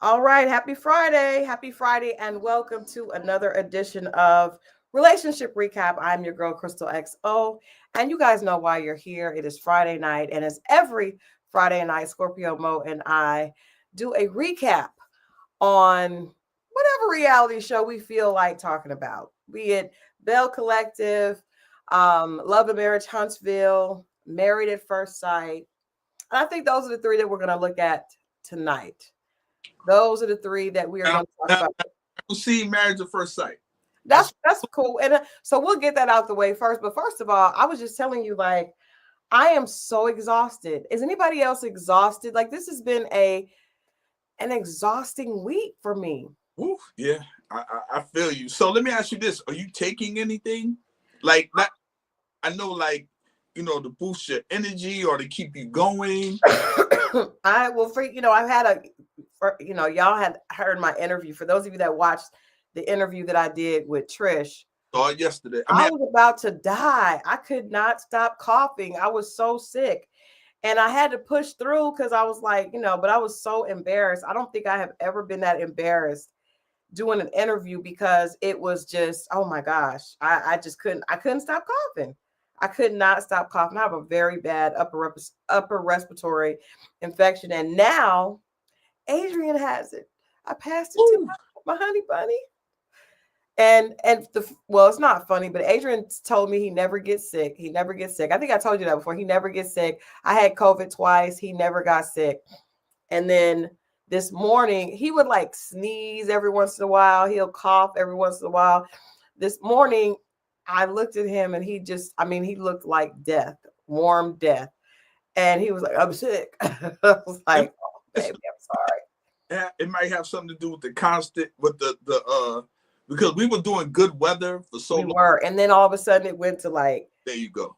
All right, happy Friday. Happy Friday, and welcome to another edition of Relationship Recap. I'm your girl, Christal XO, and you guys know why you're here. It is Friday night, and as every Friday night, Scorpio, Moe, and I do a recap on whatever reality show we feel like talking about, be it Belle Collective, Love Marriage Huntsville, Married at First Sight. And I think those are the three that we're going to look at tonight. Those are the three that we are going to talk about. I see Marriage at First Sight. That's cool. And so we'll get that out the way first. But first of all, I was just telling you, like, I am so exhausted. Is anybody else exhausted? Like, this has been an exhausting week for me. Ooh, yeah, I feel you. So let me ask you this: are you taking anything? Like, I know, like, to boost your energy or to keep you going. I've had y'all had heard my interview. For those of you that watched the interview that I did with Trish. Yesterday. I was about to die. I could not stop coughing. I was so sick. And I had to push through because I was like, but I was so embarrassed. I don't think I have ever been that embarrassed doing an interview because it was just, oh my gosh. I couldn't stop coughing. I could not stop coughing. I have a very bad upper respiratory infection. And now Adrian has it. I passed it to my honey bunny. And it's not funny, but Adrian told me he never gets sick. He never gets sick. I think I told you that before. He never gets sick. I had COVID twice. He never got sick. And then this morning, he would like sneeze every once in a while. He'll cough every once in a while. This morning, I looked at him and he looked like death, warm death. And he was like, I'm sick. I was like, oh, baby, I'm sorry. Yeah, it might have something to do with because we were doing good weather for so long. We were. And then all of a sudden it went to like, there you go,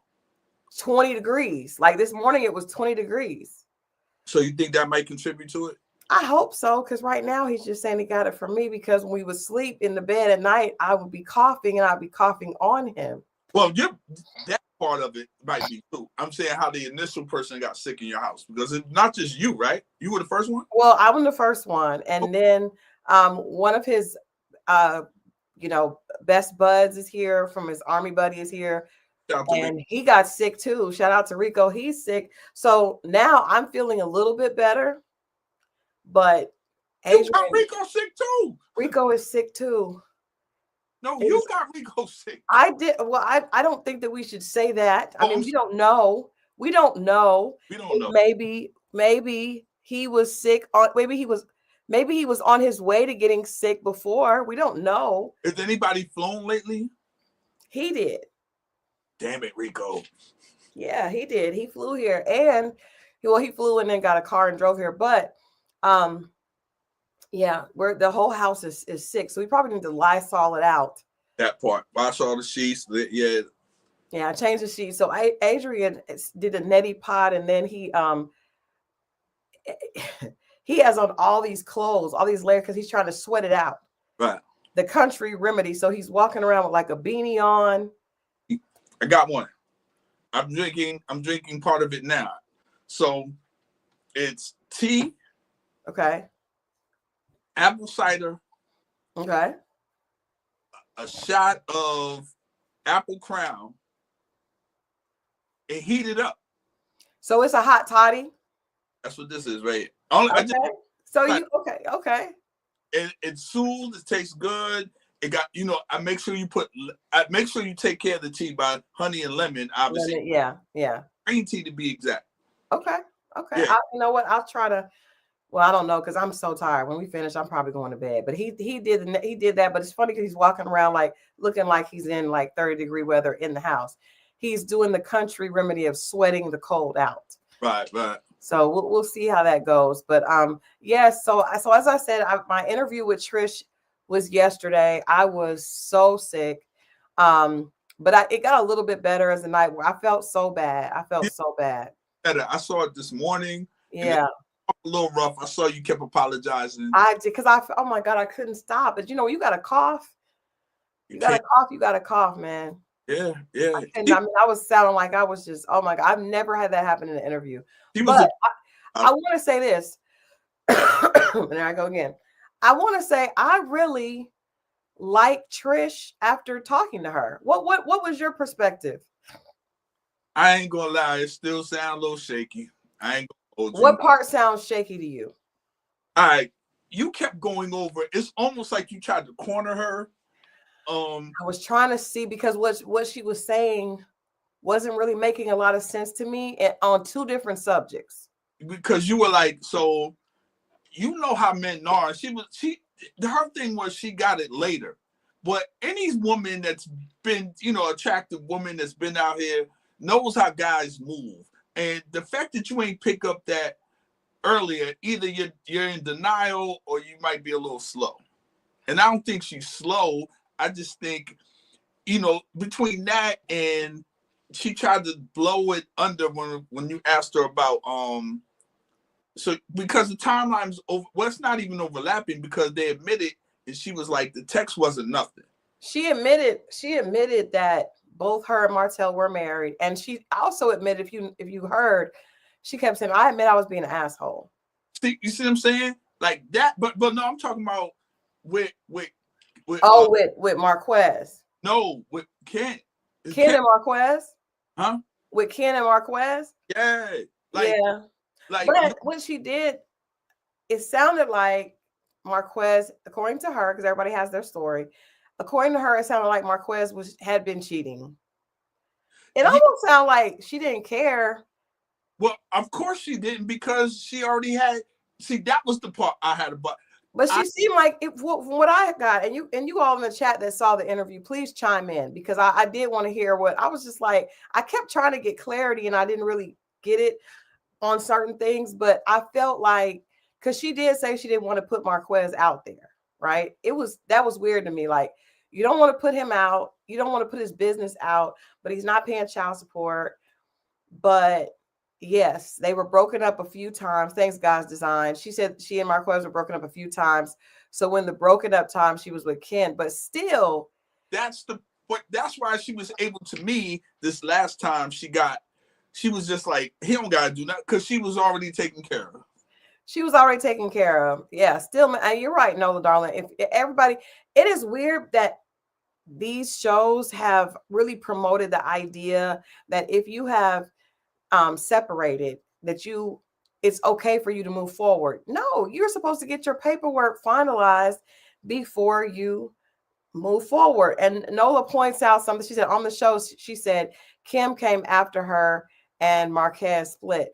20 degrees. Like this morning it was 20 degrees. So you think that might contribute to it? I hope so, because right now he's just saying he got it from me because when we would sleep in the bed at night, I would be coughing and I'd be coughing on him. Well, that part of it might be too. I'm saying how the initial person got sick in your house, because it's not just you, right? You were the first one? Well, I was the first one. And then one of his best buds is here, from his army buddy is here. And he got sick too. Shout out to Rico. He's sick. So now I'm feeling a little bit better. But you got Rico sick too. Rico is sick too. No, you got Rico sick. I did. Well, I don't think that we should say that. I mean, we don't know. We don't know. Maybe he was sick. Maybe he was on his way to getting sick before. We don't know. Has anybody flown lately? He did. Damn it, Rico. Yeah, he did. He flew here, and he flew and then got a car and drove here. But where the whole house is sick, so we probably need to Lysol it out. That part. Wash all the sheets. Yeah. Yeah, I changed the sheets. So Adrian did a neti pot, and then he has on all these clothes, all these layers, because he's trying to sweat it out. Right. The country remedy. So he's walking around with like a beanie on. I got one. I'm drinking part of it now. So it's tea. Okay. Apple cider. Okay. A shot of apple crown. And heat it up. So it's a hot toddy. That's what this is, right? Okay. It soothes. It tastes good. It got, I make sure you take care of the tea by honey and lemon, obviously. Yeah. Green tea to be exact. Okay. Yeah. You know what? I'll try to. Well, I don't know, because I'm so tired. When we finish, I'm probably going to bed. But he did that. But it's funny because he's walking around like looking like he's in like 30-degree weather in the house. He's doing the country remedy of sweating the cold out. Right. So we'll see how that goes. But So as I said, my interview with Trish was yesterday. I was so sick. But it got a little bit better as the night where I felt so bad. I saw it this morning. Yeah. A little rough. I saw you kept apologizing. I did, because oh my God, I couldn't stop. But you got to cough. You got to cough, man. Yeah. I was sounding like I was just, oh my God, I've never had that happen in an interview. I want to say this. and there I go again. I want to say I really like Trish after talking to her. What was your perspective? I ain't gonna lie, it still sound a little shaky. I ain't gonna hold What you. part sounds shaky to you? All right, you kept going over. It's almost like you tried to corner her. I was trying to see because what she was saying wasn't really making a lot of sense to me on two different subjects. Because you were like, so you know how men are. Her thing was she got it later. But any woman that's been, attractive woman that's been out here knows how guys move. And the fact that you ain't pick up that earlier, either you're in denial or you might be a little slow. And I don't think she's slow. I just think, between that and she tried to blow it under when you asked her about so because the timeline's over, well, it's not even overlapping because they admitted and she was like the text wasn't nothing. She admitted that both her and Martell were married, and she also admitted, if you heard, she kept saying, "I admit I was being an asshole." See, you see what I'm saying? Like that, but no, I'm talking about with with Marquez. No, with Ken. Ken and Marquez? Huh? With Ken and Marquez? Yeah. Yeah. But what she did, it sounded like Marquez, according to her, because everybody has their story. According to her, it sounded like Marquez had been cheating. It almost sounded like she didn't care. Well, of course she didn't, because she already had. See, that was the part I had about. But she seemed like from what I got, and you all in the chat that saw the interview, please chime in, because I did want to hear what I was just like. I kept trying to get clarity, and I didn't really get it on certain things, but I felt like, because she did say she didn't want to put Marquez out there, right? That was weird to me. Like, you don't want to put him out, you don't want to put his business out, but he's not paying child support. But yes, they were broken up a few times. Thanks, God's design. She said she and Marquez were broken up a few times. So when the broken up time, she was with Ken, but still. That's why she was able to me this last time she was just like, he don't got to do nothing, because she was already taken care of. She was already taken care of. Yeah, still, and you're right, Nola, darling. If everybody, it is weird that these shows have really promoted the idea that if you have separated, that it's okay for you to move forward. No, you're supposed to get your paperwork finalized before you move forward. And Nola points out something. She said on the show, she said Kim came after her and Marquez split.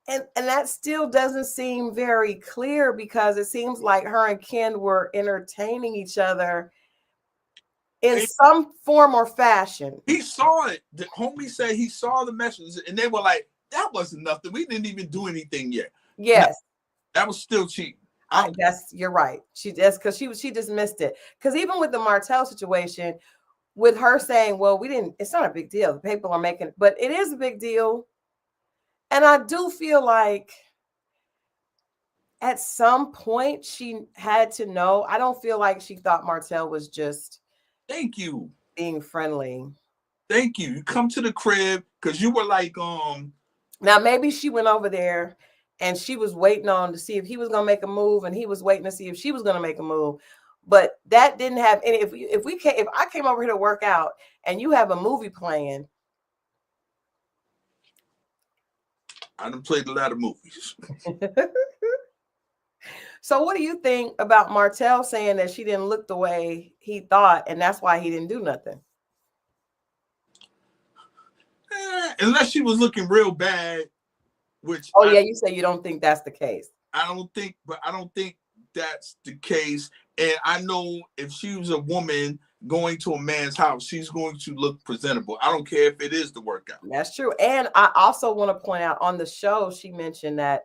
And that still doesn't seem very clear, because it seems like her and Ken were entertaining each other in some form or fashion. He saw it. The homie said he saw the messages, and they were like, that wasn't nothing. We didn't even do anything yet. Yes. No, that was still cheating. I guess you're right. She dismissed it. Because even with the Martell situation, with her saying, well, it's not a big deal. The people are making, but it is a big deal. And I do feel like at some point she had to know. I don't feel like she thought Martell was just thank you being friendly. Thank you. You come to the crib because you were like, now maybe she went over there and she was waiting on to see if he was gonna make a move, and he was waiting to see if she was gonna make a move. But that didn't have any. If I came over here to work out and you have a movie playing, I done played a lot of movies. So what do you think about Martell saying that she didn't look the way he thought, and that's why he didn't do nothing? Unless she was looking real bad, which you say you don't think that's the case. I don't think that's the case. And I know if she was a woman going to a man's house, she's going to look presentable. I don't care if it is the workout. That's true. And I also want to point out on the show, she mentioned that,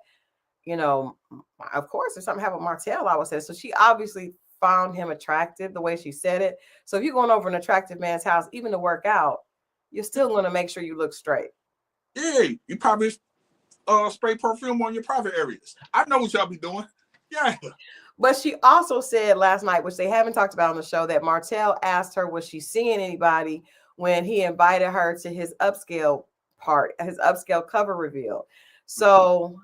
of course, if something happened with Martell, I would say. So she obviously found him attractive the way she said it. So if you're going over an attractive man's house, even to work out, you're still going to make sure you look straight. Yeah, you probably spray perfume on your private areas. I know what y'all be doing. Yeah. But she also said last night, which they haven't talked about on the show, that Martell asked her, was she seeing anybody, when he invited her to his upscale cover reveal. So,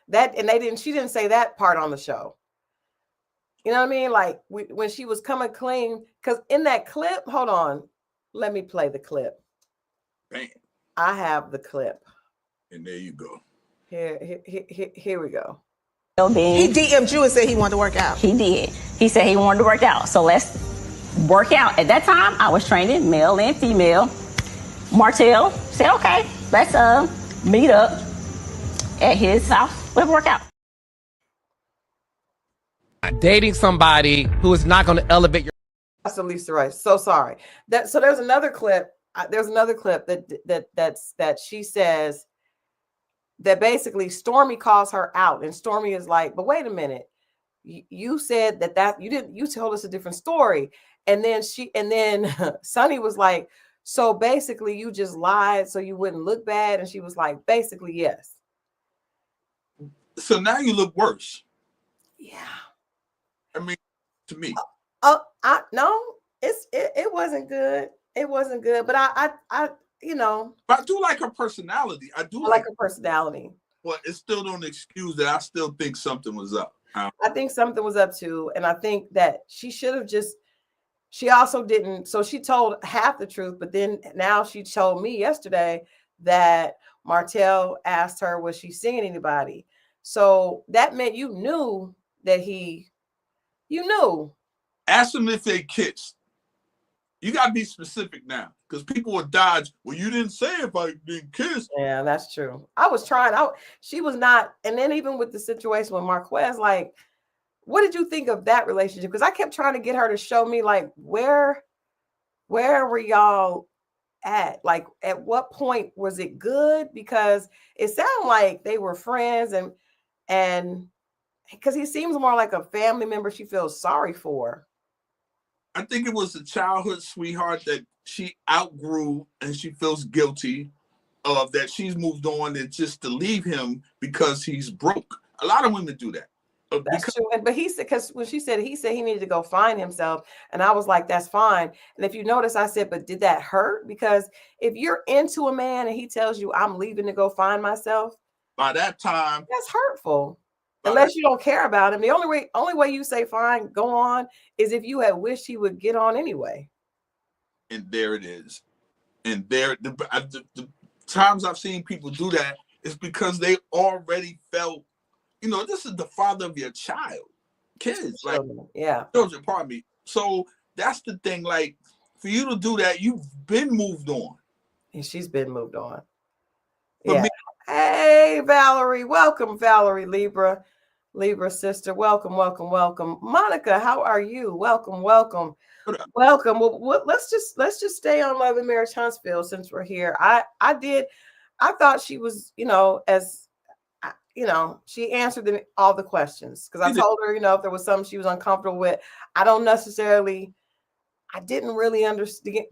That, and she didn't say that part on the show. You know what I mean? Like when she was coming clean, because in that clip, hold on, let me play the clip. Bam. I have the clip. And there you go. Here we go. He DM'd you and said he wanted to work out. He did. He said he wanted to work out. So let's work out. At that time, I was training male and female. Martell said, okay, let's meet up at his house. Let's work out. Dating somebody who is not going to elevate your. That's Lisa Rice. So sorry. So there's another clip. There's another clip that she says that basically Stormy calls her out, and Stormy is like, but wait a minute, you said that you told us a different story. And then Sonny was like, so basically you just lied so you wouldn't look bad. And she was like, basically, yes. So now you look worse. Yeah. I mean, to me. No, it wasn't good. It wasn't good, but I But I do like her personality. I like her personality. But it still don't excuse that I still think something was up. I think something was up too. And I think that she should have she also didn't. So she told half the truth, but then now she told me yesterday that Martell asked her, was she seeing anybody? So that meant you knew that you knew. Ask them if they kissed. You got to be specific now, because people will dodge. Well, you didn't say if I didn't kiss. Yeah, that's true. I was trying. She was not. And then even with the situation with Marquez, like, what did you think of that relationship? Because I kept trying to get her to show me, like, where were y'all at? Like, at what point was it good? Because it sounded like they were friends, and because he seems more like a family member she feels sorry for. I think it was a childhood sweetheart that she outgrew, and she feels guilty of that. She's moved on, and just to leave him because he's broke. A lot of women do that. That's true. But he said, because when he said he needed to go find himself, and I was like, that's fine. And if you notice, I said, but did that hurt? Because if you're into a man and he tells you I'm leaving to go find myself, by that time, that's hurtful. Unless you don't care about him. The only way you say fine, go on, is if you had wished he would get on anyway. And there it is. And there, the times I've seen people do that is because they already felt, this is the father of your child, kids, like, yeah, children, pardon me. So that's the thing. Like, for you to do that, you've been moved on. And she's been moved on. For me, hey, Valerie, welcome, Valerie, Libra sister, welcome. Monica, how are you? Welcome. Well, let's just stay on Love and Marriage Huntsville since we're here. I thought she was, she answered all the questions, because I told her, if there was something she was uncomfortable with. I didn't really understand,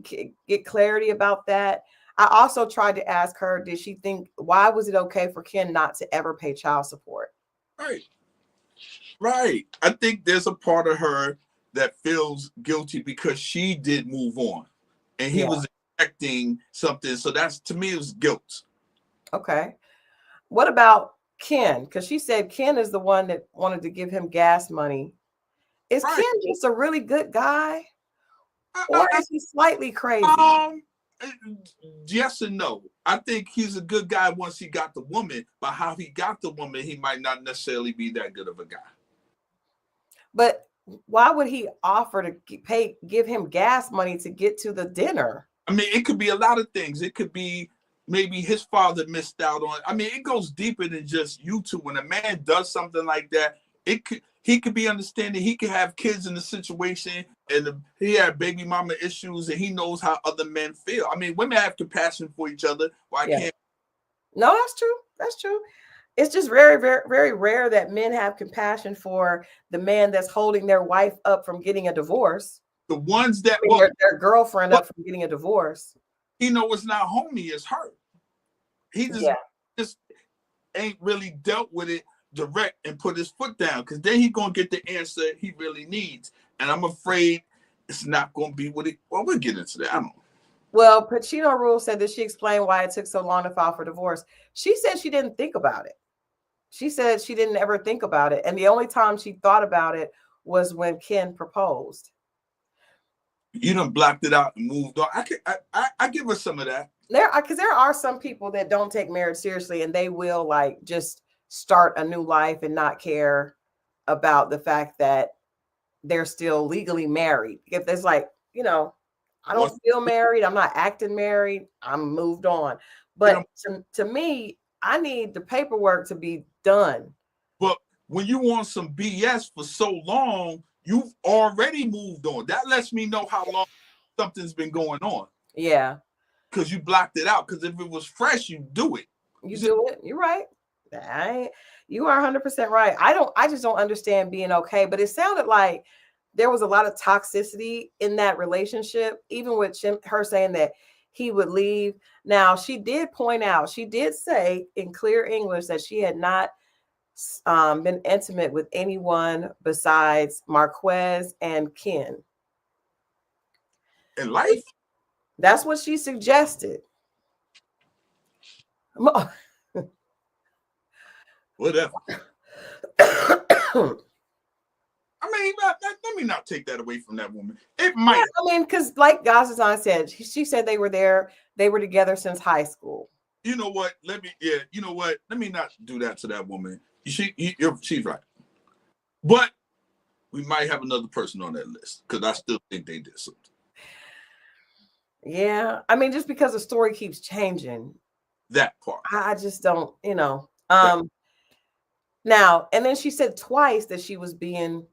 get clarity about that. I also tried to ask her, did she think, why was it okay for Ken not to ever pay child support? Right. I think there's a part of her that feels guilty because she did move on, and he was expecting something. So that's, to me, it was guilt. Okay. What about Ken? Because she said Ken is the one that wanted to give him gas money. Is Ken just a really good guy? Or is he slightly crazy? Yes and no. I think he's a good guy once he got the woman, but how he got the woman, he might not necessarily be that good of a guy. But why would he offer to give him gas money to get to the dinner? I mean, it could be a lot of things. It could be maybe his father missed out on. I mean, it goes deeper than just you two. When a man does something like that, he could be understanding. He could have kids in the situation, and he had baby mama issues, and he knows how other men feel. I mean, women have compassion for each other. Why can't? No, that's true. That's true. It's just very, very, very rare that men have compassion for the man that's holding their wife up from getting a divorce. The ones that their girlfriend up from getting a divorce. He know it's not homie, it's her. He just ain't really dealt with it direct and put his foot down, because then he's gonna get the answer he really needs. And I'm afraid it's not gonna be what it. Well, we'll get into that. I don't know. Well, Pacino Rule said that she explained why it took so long to file for divorce. She said she didn't think about it. She said she didn't ever think about it. And the only time she thought about it was when Ken proposed. You done blocked it out and moved on. I give her some of that. Because there are some people that don't take marriage seriously, and they will like just start a new life and not care about the fact that they're still legally married. If there's like, I don't feel married, I'm not acting married, I'm moved on. But to me, I need the paperwork to be done. But when you want some BS for so long, you've already moved on. That lets me know how long something's been going on. Yeah. Because you blocked it out. Because if it was fresh, you do it. You do it. You're right. You are 100% right. I just don't understand being okay. But it sounded like there was a lot of toxicity in that relationship, even with her saying that he would leave. Now, she did say in clear English that she had not been intimate with anyone besides Marquez and Ken. In life? That's what she suggested. Whatever. I mean, let me not take that away from that woman. It might. Yeah, I mean, because like Gazazan said, she said they were together since high school. You know what? Let me not do that to that woman. She's right. But we might have another person on that list because I still think they did something. Yeah. I mean, just because the story keeps changing. That part. I just don't, Now, and then she said twice that she was being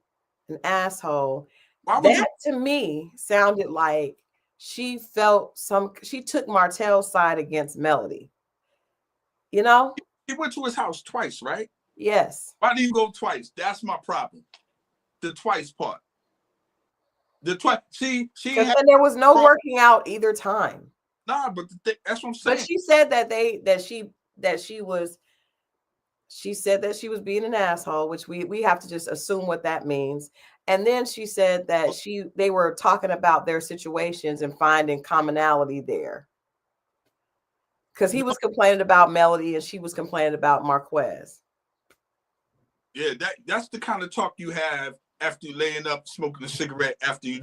an asshole. That to me sounded like she took Martell's side against Melody. He went to his house twice, right? Yes. Why do you go twice? That's my problem. The twice part. The twice. And there was no working out either time. Nah, but that's what I'm saying. But she said she said that she was being an asshole, which we have to just assume what that means. And then she said that they were talking about their situations and finding commonality there. Because he was complaining about Melody and she was complaining about Marquez. Yeah, that's the kind of talk you have after you laying up smoking a cigarette after you.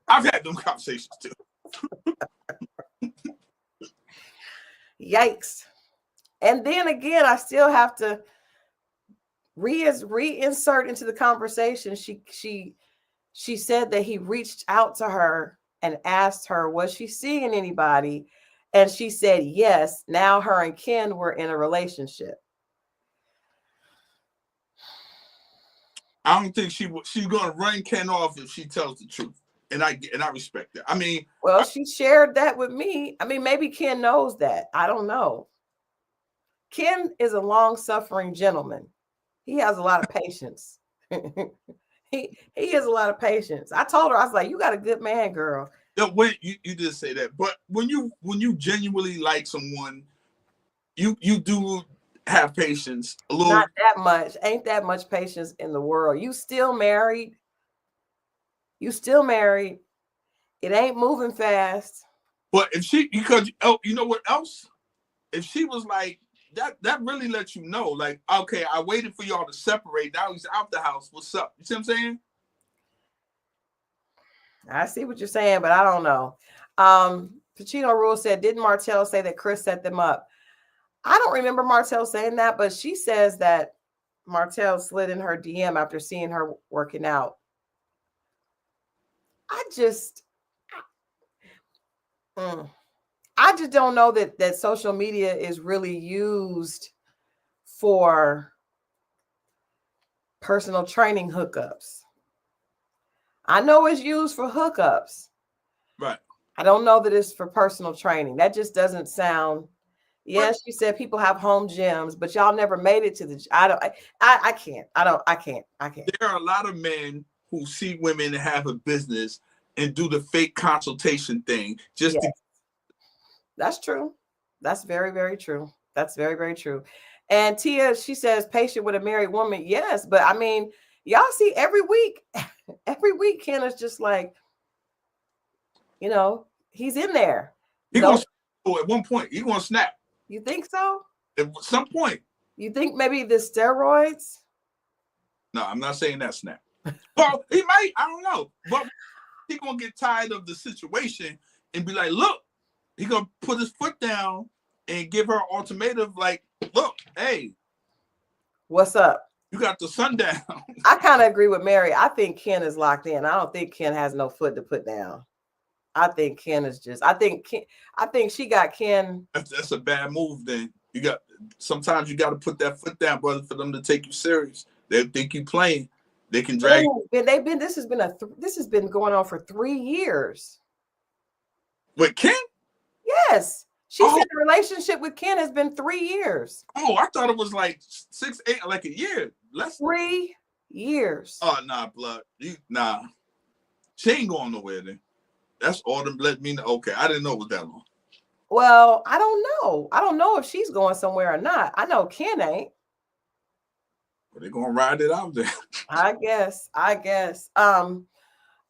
I've had them conversations too. Yikes. And then again, I still have to reinsert into the conversation. She said that he reached out to her and asked her, was she seeing anybody? And she said, yes. Now her and Ken were in a relationship. I don't think she's going to run Ken off if she tells the truth. And I respect that. I mean, she shared that with me. I mean, maybe Ken knows that. I don't know. Ken is a long-suffering gentleman. He has a lot of patience. He has a lot of patience. I told her, I was like, you got a good man, girl. No, wait, you did say that. But when you genuinely like someone, you do have patience. A little. Not that much. Ain't that much patience in the world. You still married. It ain't moving fast. But if you know what else? If she was like, that really lets you know, like, okay, I waited for y'all to separate. Now he's out the house. What's up? You see what I'm saying? I see what you're saying, but I don't know. Pacino Rule said, didn't Martell say that Chris set them up? I don't remember Martell saying that, but she says that Martell slid in her DM after seeing her working out. I just don't know that social media is really used for personal training hookups. I know it's used for hookups. Right. I don't know that it's for personal training. That just doesn't sound. Yes, she said people have home gyms, but y'all never made it to the. I can't. There are a lot of men who see women and have a business and do the fake consultation thing just to. That's true. That's very, very true. That's very, very true. And Tia, she says, patient with a married woman. Yes, but I mean, y'all see every week, Ken is just like, he's in there. At one point, he's gonna snap. You think so? At some point. You think maybe the steroids? No, I'm not saying that, Snap. Well, he might. I don't know. But he gonna get tired of the situation and be like, look, he gonna put his foot down and give her an ultimatum like, look, hey, what's up? You got the sundown. I kind of agree with Mary. I think Ken is locked in. I don't think Ken has no foot to put down. I think Ken is just. I think she got Ken. That's a bad move. Then sometimes you got to put that foot down, brother, for them to take you serious. They think you playing. They can drag. This has been going on for 3 years. With Ken? Yes. She said the relationship with Ken has been 3 years. Oh, I thought it was like 6, 8, like a year. Less 3 years. Oh, nah, blood. Nah. She ain't going nowhere then. That's all them let me know. Okay, I didn't know it was that long. Well, I don't know. I don't know if she's going somewhere or not. I know Ken ain't. But they're gonna ride it out there. I guess. All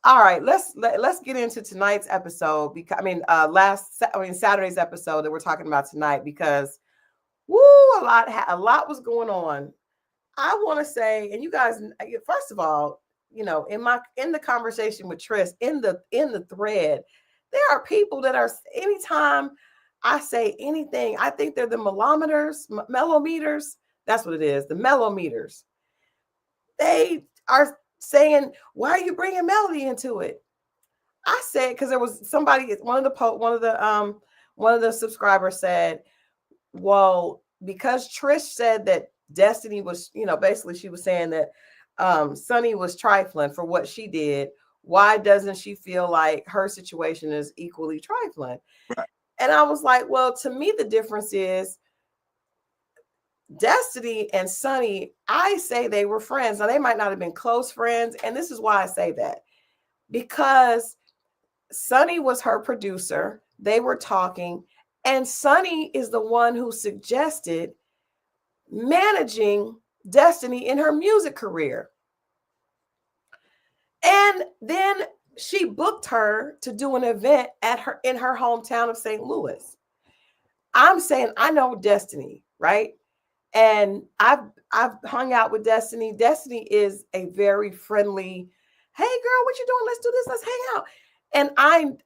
right, let's get into tonight's episode because Saturday's episode that we're talking about tonight because a lot was going on. I want to say, and you guys, first of all, in the conversation with Trish in the thread, there are people that are, anytime I say anything, I think they're the mellometers. That's what it is, the mellometers. They are saying, why are you bringing Melody into it? I said, because there was somebody, one of the subscribers said, well, because Trish said that Destiny was, basically she was saying that Sunny was trifling for what she did. Why doesn't she feel like her situation is equally trifling? Right. And I was like, well, to me, the difference is Destiny and Sunny, I say they were friends. Now, they might not have been close friends. And this is why I say that. Because Sunny was her producer. They were talking. And Sunny is the one who suggested managing Destiny in her music career. And then she booked her to do an event in her hometown of St. Louis. I'm saying, I know Destiny, right? And I've hung out with Destiny. Destiny is a very friendly, hey girl, what you doing? Let's do this. Let's hang out. And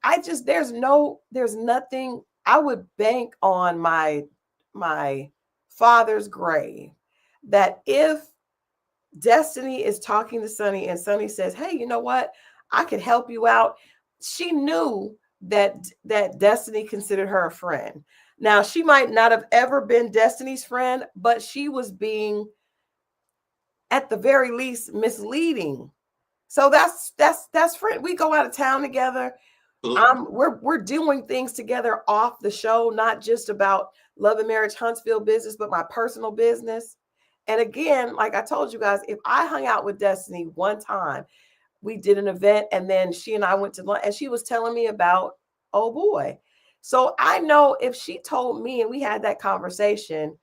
I just, there's nothing. I would bank on my father's grave that if Destiny is talking to Sunny and Sunny says, hey, you know what? I could help you out. She knew that Destiny considered her a friend. Now, she might not have ever been Destiny's friend, but she was being, at the very least, misleading. So that's friend. We go out of town together. We're doing things together off the show, not just about Love and Marriage Huntsville business, but my personal business. And again, like I told you guys, if I hung out with Destiny one time, we did an event and then she and I went to lunch and she was telling me about, oh boy. So I know if she told me and we had that conversation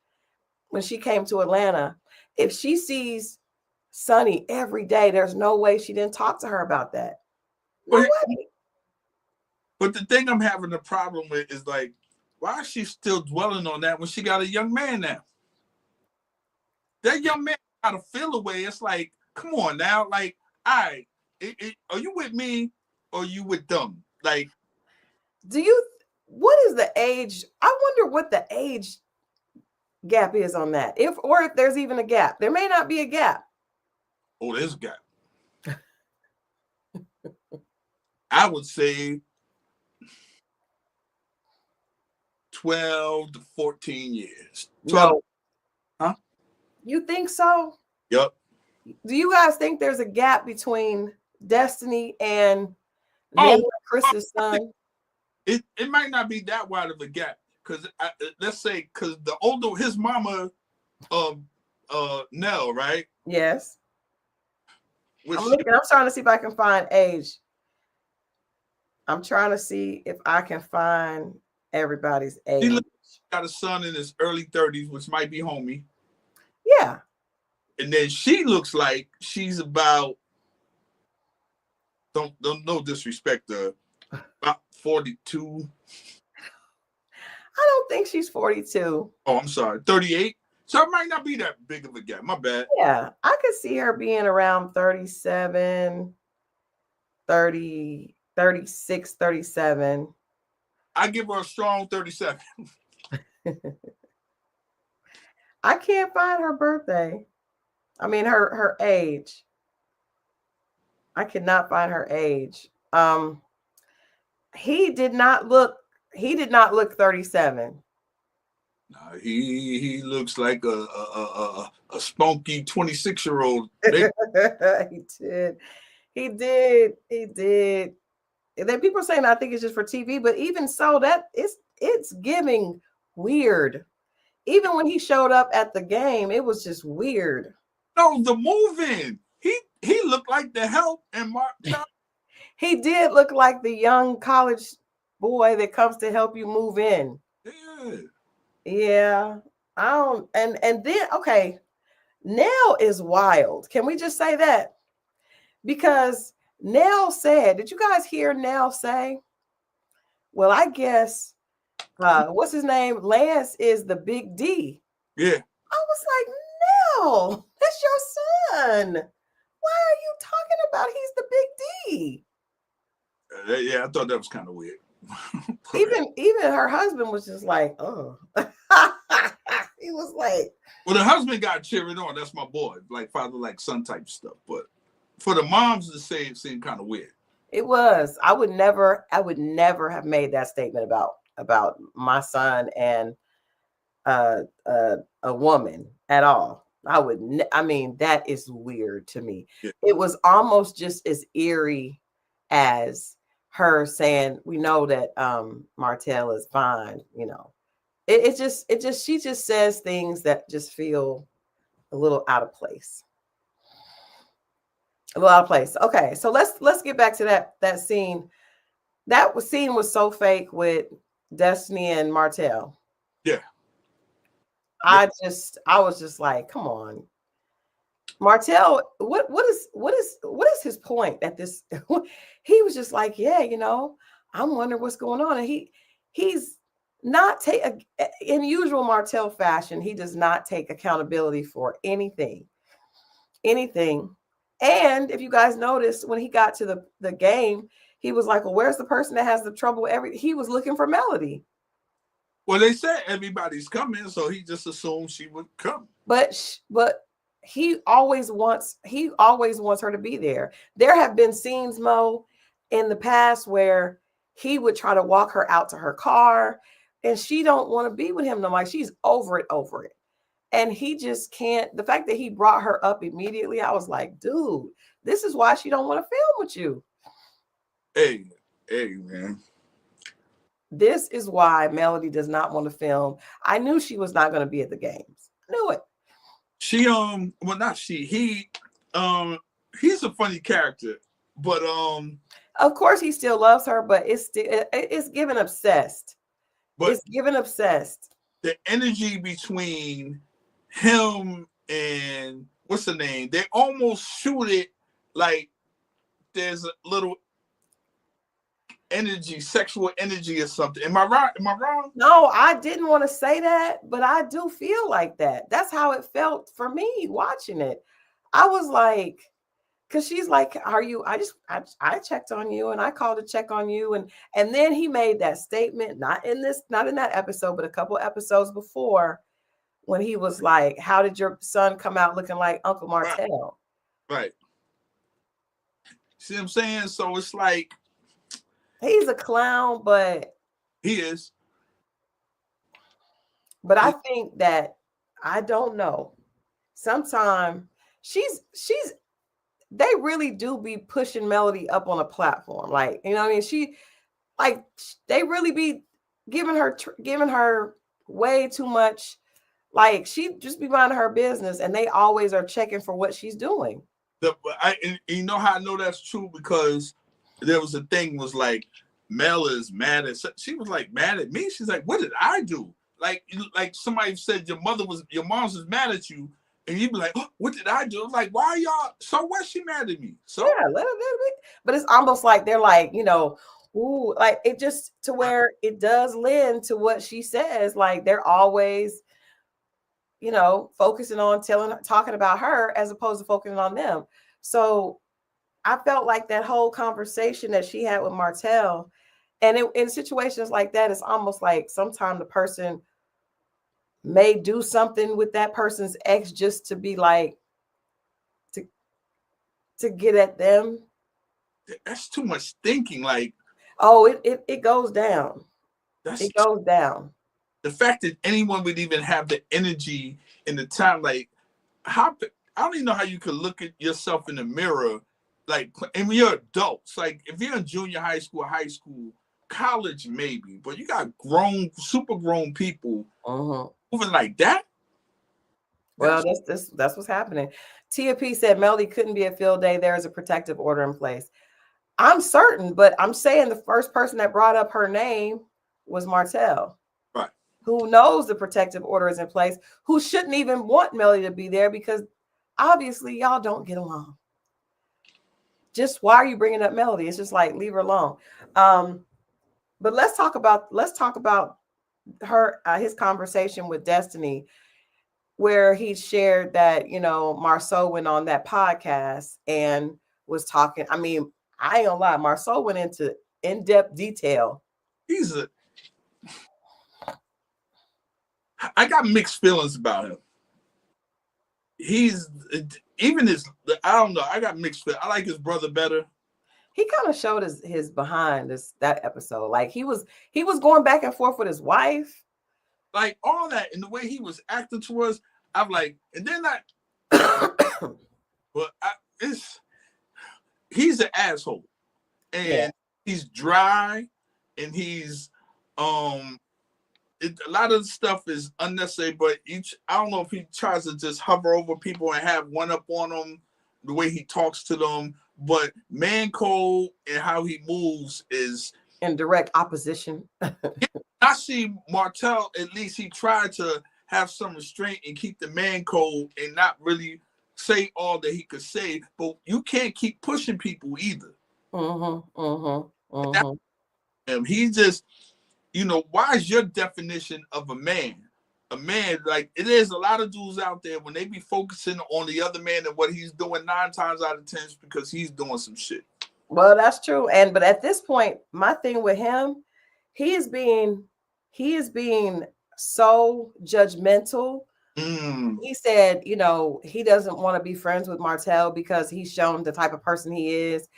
when she came to Atlanta, if she sees Sunny every day, there's no way she didn't talk to her about that. No way. But the thing I'm having a problem with is like, why is she still dwelling on that when she got a young man now? That young man got to feel away. It's like, come on now. Like, all right, are you with me or are you with them? Like, what is the age? I wonder what the age gap is on that. If there's even a gap. There may not be a gap. Oh, there's a gap. I would say 12 to 14 years. 12. No. Huh? You think so? Yep. Do you guys think there's a gap between Destiny and Chris's son? It might not be that wide of a gap because let's say because the older his mama, Nell, right? Yes. I'm trying to see if I can find age. I'm trying to see if I can find everybody's age. He got a son in his early 30s, which might be homie. Yeah. And then she looks like she's about, no disrespect to about 42. I don't think she's 42. Oh, I'm sorry, 38. So it might not be that big of a gap. My bad. Yeah, I could see her being around 37, 30, 36, 37. I give her a strong 37. I can't find her birthday. I mean her age. I cannot find her age. He did not look 37. Nah, he looks like a spunky 26-year-old. He did. And then people are saying I think it's just for TV, but even so, that it's giving weird. Even when he showed up at the game, it was just weird. No, the move-in. He looked like the help and Mark. He did look like the young college boy that comes to help you move in. Yeah. I don't and then okay, Nell is wild. Can we just say that? Because Nell said, did you guys hear Nell say? Well, I guess what's his name? Lance is the big D. Yeah. I was like, Nell, that's your son. Why are you talking about he's the big D? Yeah, I thought that was kind of weird. even her husband was just like, oh. He was like, well, the husband got cheering on. That's my boy, like father, like son type stuff. But for the moms to say it seemed kind of weird. It was. I would never have made that statement about my son and a woman at all. I mean, that is weird to me. Yeah. It was almost just as eerie as her saying, we know that Martell is fine, you know. It just she just says things that just feel a little out of place. A little out of place. Okay, so let's get back to that scene. That scene was so fake with Destiny and Martell. Yeah. I was just like, come on. Martell, what is his point at this? He was just like, yeah, you know, I'm wondering what's going on. And he's not in usual Martell fashion, he does not take accountability for anything. And if you guys noticed, when he got to the game, he was like, well, where's the person that has the trouble? He was looking for Melody. Well, they said everybody's coming, so he just assumed she would come. But he always wants her to be there. There have been scenes, Mo, in the past where he would try to walk her out to her car, and she don't want to be with him. No, like she's over it. And he just can't. The fact that he brought her up immediately, I was like, dude, this is why she don't want to film with you. Hey, man. This is why Melody does not want to film. I knew she was not going to be at the games. I knew it. He's a funny character, but of course he still loves her, but it's given obsessed. But it's given obsessed. The energy between him and what's the name? They almost shoot it like there's a little energy, sexual energy or something. Am I right? Am I wrong? No, I didn't want to say that, but I do feel like that. That's how it felt for me watching it. I was like, because she's like, are you, I checked on you and I called to check on you. And then he made that statement, not in that episode, but a couple episodes before, when he was like, how did your son come out looking like Uncle Martell? Right. See what I'm saying? So it's like, he's a clown, but he is. But I think that, I don't know. Sometimes they really do be pushing Melody up on a platform. Like, you know what I mean? They really be giving her way too much. Like, she just be minding her business, and they always are checking for what she's doing. You know how I know that's true? Because there was a thing was like, Mel is mad at, she was like mad at me. She's like, what did I do? Like somebody said your mom's was mad at you. And you'd be like, oh, what did I do? I'm like, why are y'all? So what's she mad at me? So yeah, let it be. But it's almost like they're like, you know, Ooh, like it just to where it does lend to what she says. Like they're always, focusing on talking about her as opposed to focusing on them. So I felt like that whole conversation that she had with Martell, and in situations like that, it's almost like sometimes the person may do something with that person's ex just to be like to get at them. That's too much thinking. Like, oh, it goes down. It goes down. The fact that anyone would even have the energy and the time, like, how I don't even know how you could look at yourself in the mirror, like, and when you're adults, like if you're in junior high school, college, maybe, but you got super grown people moving like that. Well, that's what's happening. Tia P said Melody couldn't be a field day. There is a protective order in place. I'm certain, but I'm saying the first person that brought up her name was Martell. Right. Who knows the protective order is in place, who shouldn't even want Melody to be there because obviously y'all don't get along. Just why are you bringing up Melody? It's just like, leave her alone. But let's talk about her his conversation with Destiny, where he shared that, Marceau went on that podcast and was talking. I mean, I ain't gonna lie, Marceau went into in-depth detail. I got mixed feelings about him. He's even his, I don't know. I got mixed feelings. I like his brother better. He kind of showed his behind that episode. Like he was going back and forth with his wife. Like all that, and the way he was acting towards, I'm like, and then but he's an asshole, and he's dry, and he's a lot of the stuff is unnecessary. But I don't know if he tries to just hover over people and have one up on them, the way he talks to them. But man code and how he moves is in direct opposition. I see Martell, at least he tried to have some restraint and keep the man code and not really say all that he could say. But you can't keep pushing people either. He just, why is your definition of a man? A man, like it is a lot of dudes out there when they be focusing on the other man and what he's doing 9 times out of 10 is because he's doing some shit. Well, that's true. But at this point, my thing with him, he is being so judgmental. He said, he doesn't want to be friends with Martell because he's shown the type of person he is.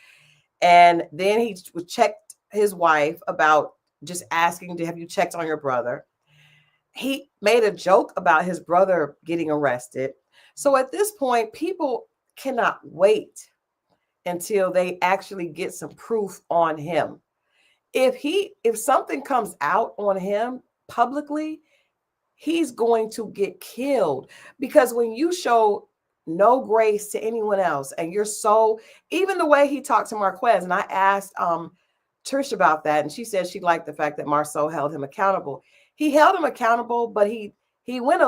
And then he checked his wife about just asking, have you checked on your brother? He made a joke about his brother getting arrested. So at this point, people cannot wait until they actually get some proof on him. If something comes out on him publicly, he's going to get killed, because when you show no grace to anyone else and you're so, even the way he talked to Marquez, and I asked Trish about that, and she said she liked the fact that Marceau held him accountable. He held him accountable, but he went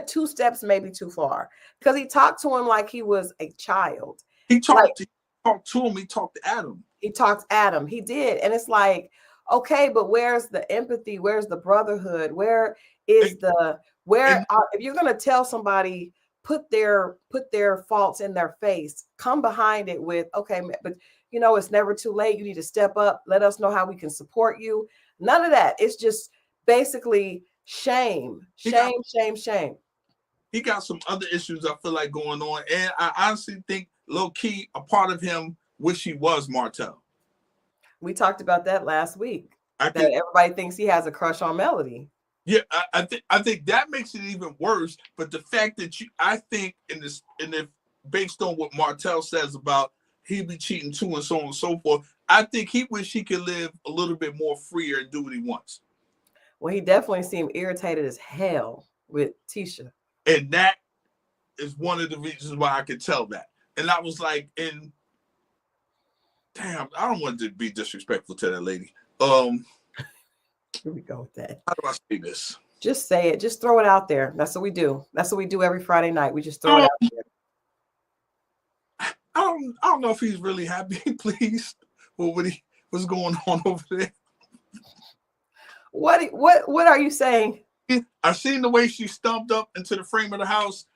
2 steps maybe too far, because he talked to him like he was a child. He talked to him. He talked to Adam. He talked Adam. He did. And it's like, okay, but where's the empathy? Where's the brotherhood? Where is if you're going to tell somebody, put their faults in their face, come behind it with, okay, but it's never too late. You need to step up. Let us know how we can support you. None of that. It's just basically shame. He got some other issues I feel like going on. And I honestly think low key, a part of him wish he was Martell. We talked about that last week. Everybody thinks he has a crush on Melody. Yeah, I think that makes it even worse. But the fact that I think based on what Martell says about he be cheating too and so on and so forth, I think he wish he could live a little bit more freer and do what he wants. Well, he definitely seemed irritated as hell with Tisha. And that is one of the reasons why I could tell that. And I was like, damn, I don't want to be disrespectful to that lady. Here we go with that. How do I say this? Just say it. Just throw it out there. That's what we do. That's what we do every Friday night. We just throw it out there. I don't know if he's really happy, pleased with what What's going on over there? What are you saying? I seen the way she stumped up into the frame of the house.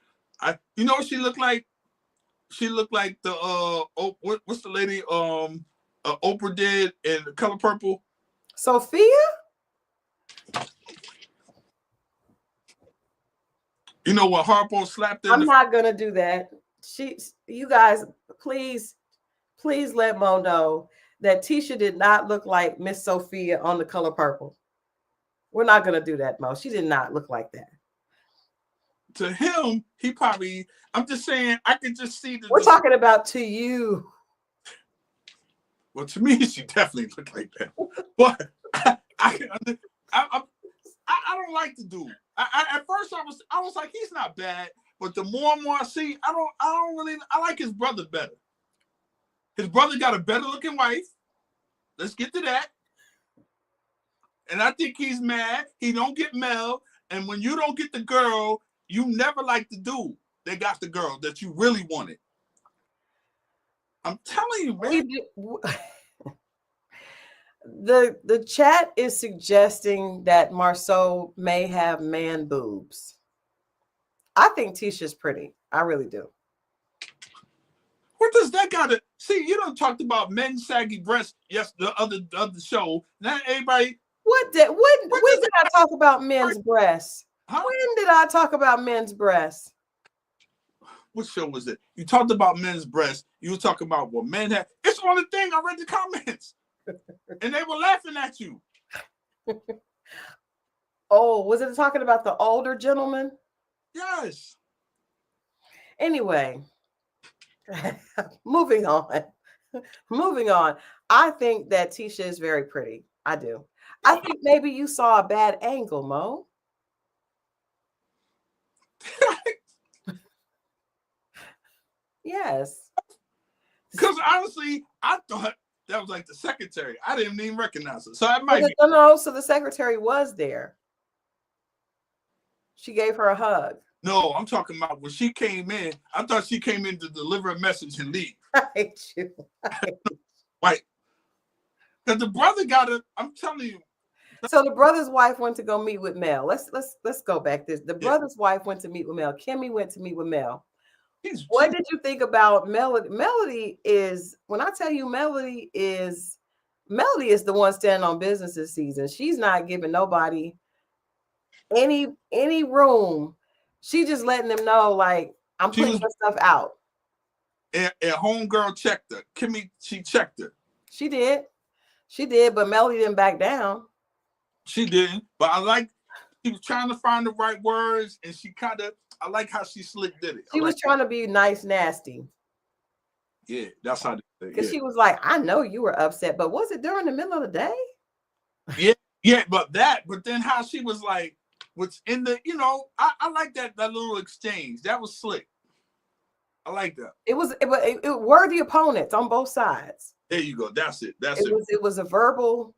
You know what she looked like? She looked like the what's the lady Oprah did in The Color Purple? Sophia? You know when Harpo slapped her? I'm not gonna do that. You guys, please let Mo know that Tisha did not look like Miss Sophia on The Color Purple. We're not gonna do that, Mo. She did not look like that. To him, he probably. I'm just saying, I could just see We're talking about to you. Well, to me, she definitely looked like that. But I don't like the dude. At first, I was like, he's not bad. But the more and more I see, I don't really. I like his brother better. His brother got a better looking wife. Let's get to that. And I think he's mad. He don't get Mel. And when you don't get the girl, you never like the dude that got the girl that you really wanted. I'm telling you, man. The chat is suggesting that Marceau may have man boobs. I think Tisha's pretty. I really do. What does that got to see? You don't talked about men's saggy breasts. Yes, the other show. Now everybody. When did I talk about men's breasts? Huh? When did I talk about men's breasts? What show was it? You talked about men's breasts. You were talking about what men have. It's on the thing. I read the comments. And they were laughing at you. Oh, was it talking about the older gentleman? Yes. Anyway, moving on. I think that Tisha is very pretty. I do. I think maybe you saw a bad angle, Mo. Yes. Because honestly, I thought that was like the secretary. I didn't even recognize her. So I might be. No, so the secretary was there. She gave her a hug. No, I'm talking about when she came in. I thought she came in to deliver a message and leave. I hate you. Right. Because the brother got it. I'm telling you. So the brother's wife went to go meet with Mel. Let's go back this. The brother's wife went to meet with Mel. Kimmy went to meet with Mel. What did you think about Melody? Melody is, when I tell you Melody is the one standing on business this season. She's not giving nobody any room. She just letting them know, like, I'm putting her stuff out. And homegirl checked her. Kimmy, she checked her. She did, but Melody didn't back down. She didn't, but she was trying to find the right words, and I like how she slick did it. She was trying to be nice, nasty. Yeah, that's how they say. Because she was like, I know you were upset, but was it during the middle of the day? Yeah, but then how she was like, what's in the, I like that little exchange. That was slick. I like that. It were the opponents on both sides. There you go. That's it. It was a verbal,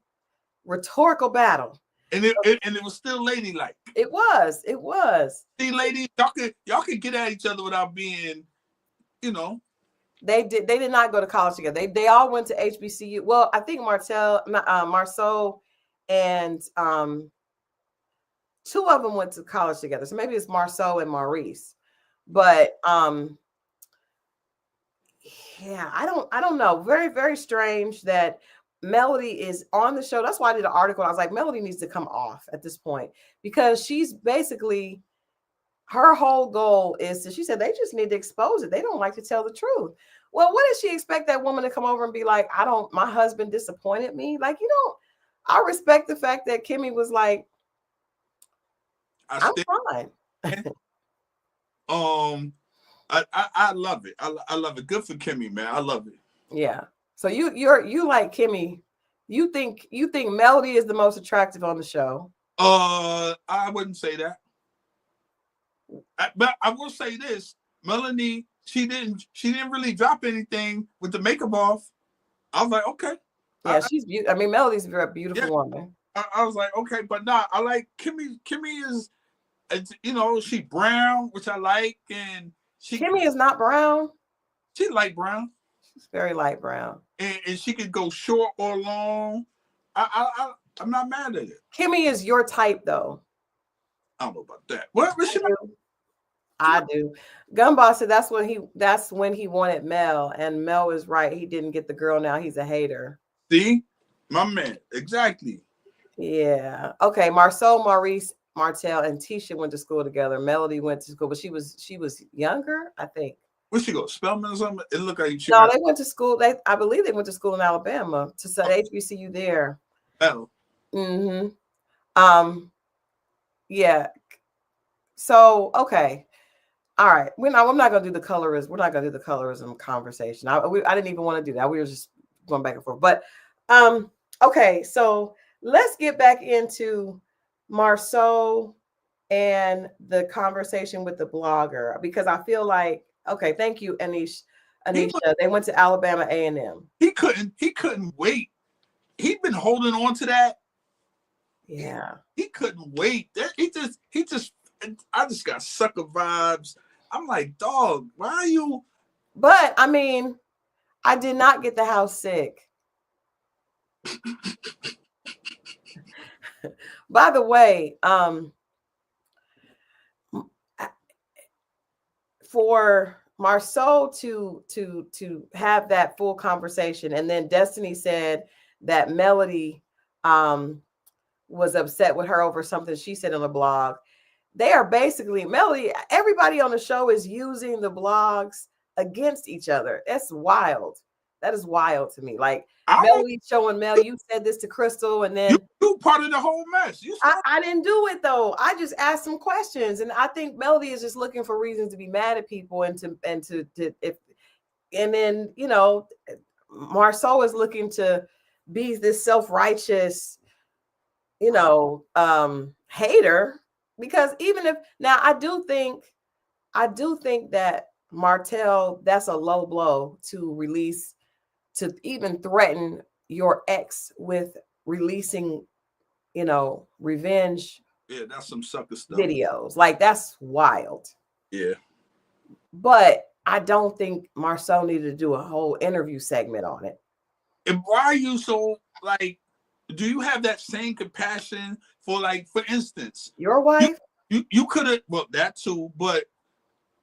rhetorical battle. And it was still ladylike. It was. See, ladies, y'all could get at each other without being, They did not go to college together. They all went to HBCU. Well, I think Marceau and two of them went to college together. So maybe it's Marceau and Maurice. But yeah, I don't know. Very, very strange that Melody is on the show. That's why I did an article. I was like, Melody needs to come off at this point, because she's basically, her whole goal is she said they just need to expose it. They don't like to tell the truth. Well, what does she expect that woman to come over and be like, my husband disappointed me? Like, I respect the fact that Kimmy was like, I'm fine. I love it. I love it. Good for Kimmy, man. I love it. Yeah. So you like Kimmy. You think Melody is the most attractive on the show? I wouldn't say that. But I will say this: Melanie, she didn't really drop anything with the makeup off. I was like, okay. Yeah, she's beautiful. I mean, Melody's a very beautiful woman. I was like, okay, but nah, I like Kimmy. Kimmy is, she brown, which I like, and Kimmy is not brown. She light brown. It's very light brown. And she could go short or long. I'm not mad at it. Kimmy is your type, though. I don't know about that. What? I do. Gumbo said that's when he wanted Mel, and Mel is right. He didn't get the girl. Now he's a hater. See, my man, exactly. Yeah. Okay. Marceau, Maurice, Martell, and Tisha went to school together. Melody went to school, but she was younger, I think. Where'd she go? Spelman or something? It looked like she. No, they went to school. I believe they went to school in Alabama to study HBCU there. Oh. Mm-hmm. Yeah. So okay. All right. I'm not gonna do the colorism. We're not gonna do the colorism conversation. I didn't even want to do that. We were just going back and forth. But okay, so let's get back into Marceau and the conversation with the blogger, because I feel like, okay, thank you, Anisha. They went to Alabama A&M. He couldn't wait. He'd been holding on to that. Yeah. He couldn't wait. I just got sucker vibes. I'm like, dog, why are you? But I mean, I did not get the house sick. By the way, for Marceau to have that full conversation, and then Destiny said that Melody was upset with her over something she said on the blog. They are basically, Melody, everybody on the show is using the blogs against each other. That's wild. That is wild to me. Like, Melody showing Mel, you said this to Christal, and then you part of the whole mess. I didn't do it though. I just asked some questions, and I think Melody is just looking for reasons to be mad at people and then Marceau is looking to be this self-righteous, hater. Because even if now I do think that Martell, that's a low blow to release, to even threaten your ex with releasing, revenge. Yeah, that's some sucker stuff. Videos. Like, that's wild. Yeah. But I don't think Marceau needed to do a whole interview segment on it. And why are you so, like, do you have that same compassion for, like, for instance, your wife? You could have, well, that too, but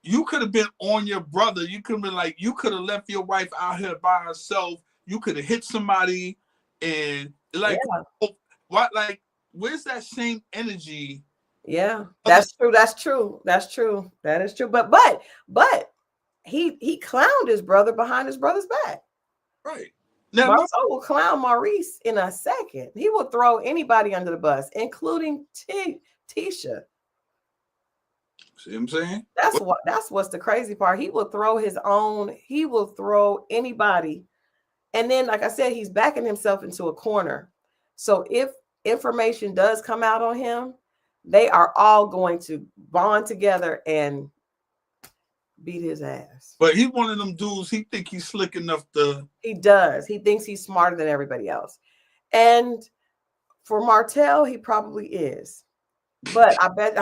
you could have been on your brother. You could have been like, you could have left your wife out here by herself. You could have hit somebody, and like, what, like, where's that same energy? Yeah, that's true. That is true. But he clowned his brother behind his brother's back. Right. Now, Marceau will clown Maurice in a second. He will throw anybody under the bus, including Tisha. See what I'm saying? That's what's the crazy part. He will throw anybody. And then, like I said, he's backing himself into a corner. So if information does come out on him, they are all going to bond together and beat his ass. But he's one of them dudes, he think he's slick enough to... He does. He thinks he's smarter than everybody else. And for Martell, he probably is. But I bet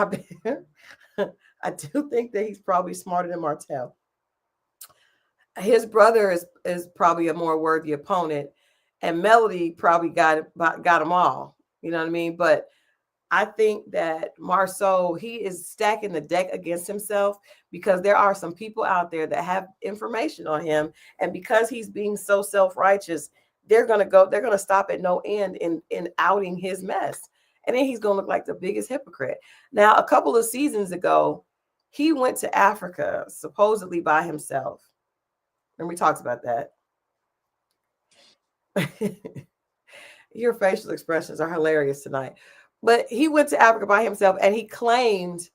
I do think that he's probably smarter than Martell. His brother is probably a more worthy opponent, and Melody probably got them all. You know what I mean? But I think that Marceau, he is stacking the deck against himself, because there are some people out there that have information on him, and because he's being so self-righteous, they're gonna stop at no end in outing his mess, and then he's gonna look like the biggest hypocrite. Now, a couple of seasons ago, he went to Africa supposedly by himself. And we talked about that. Your facial expressions are hilarious tonight. But he went to Africa by himself, and he claimed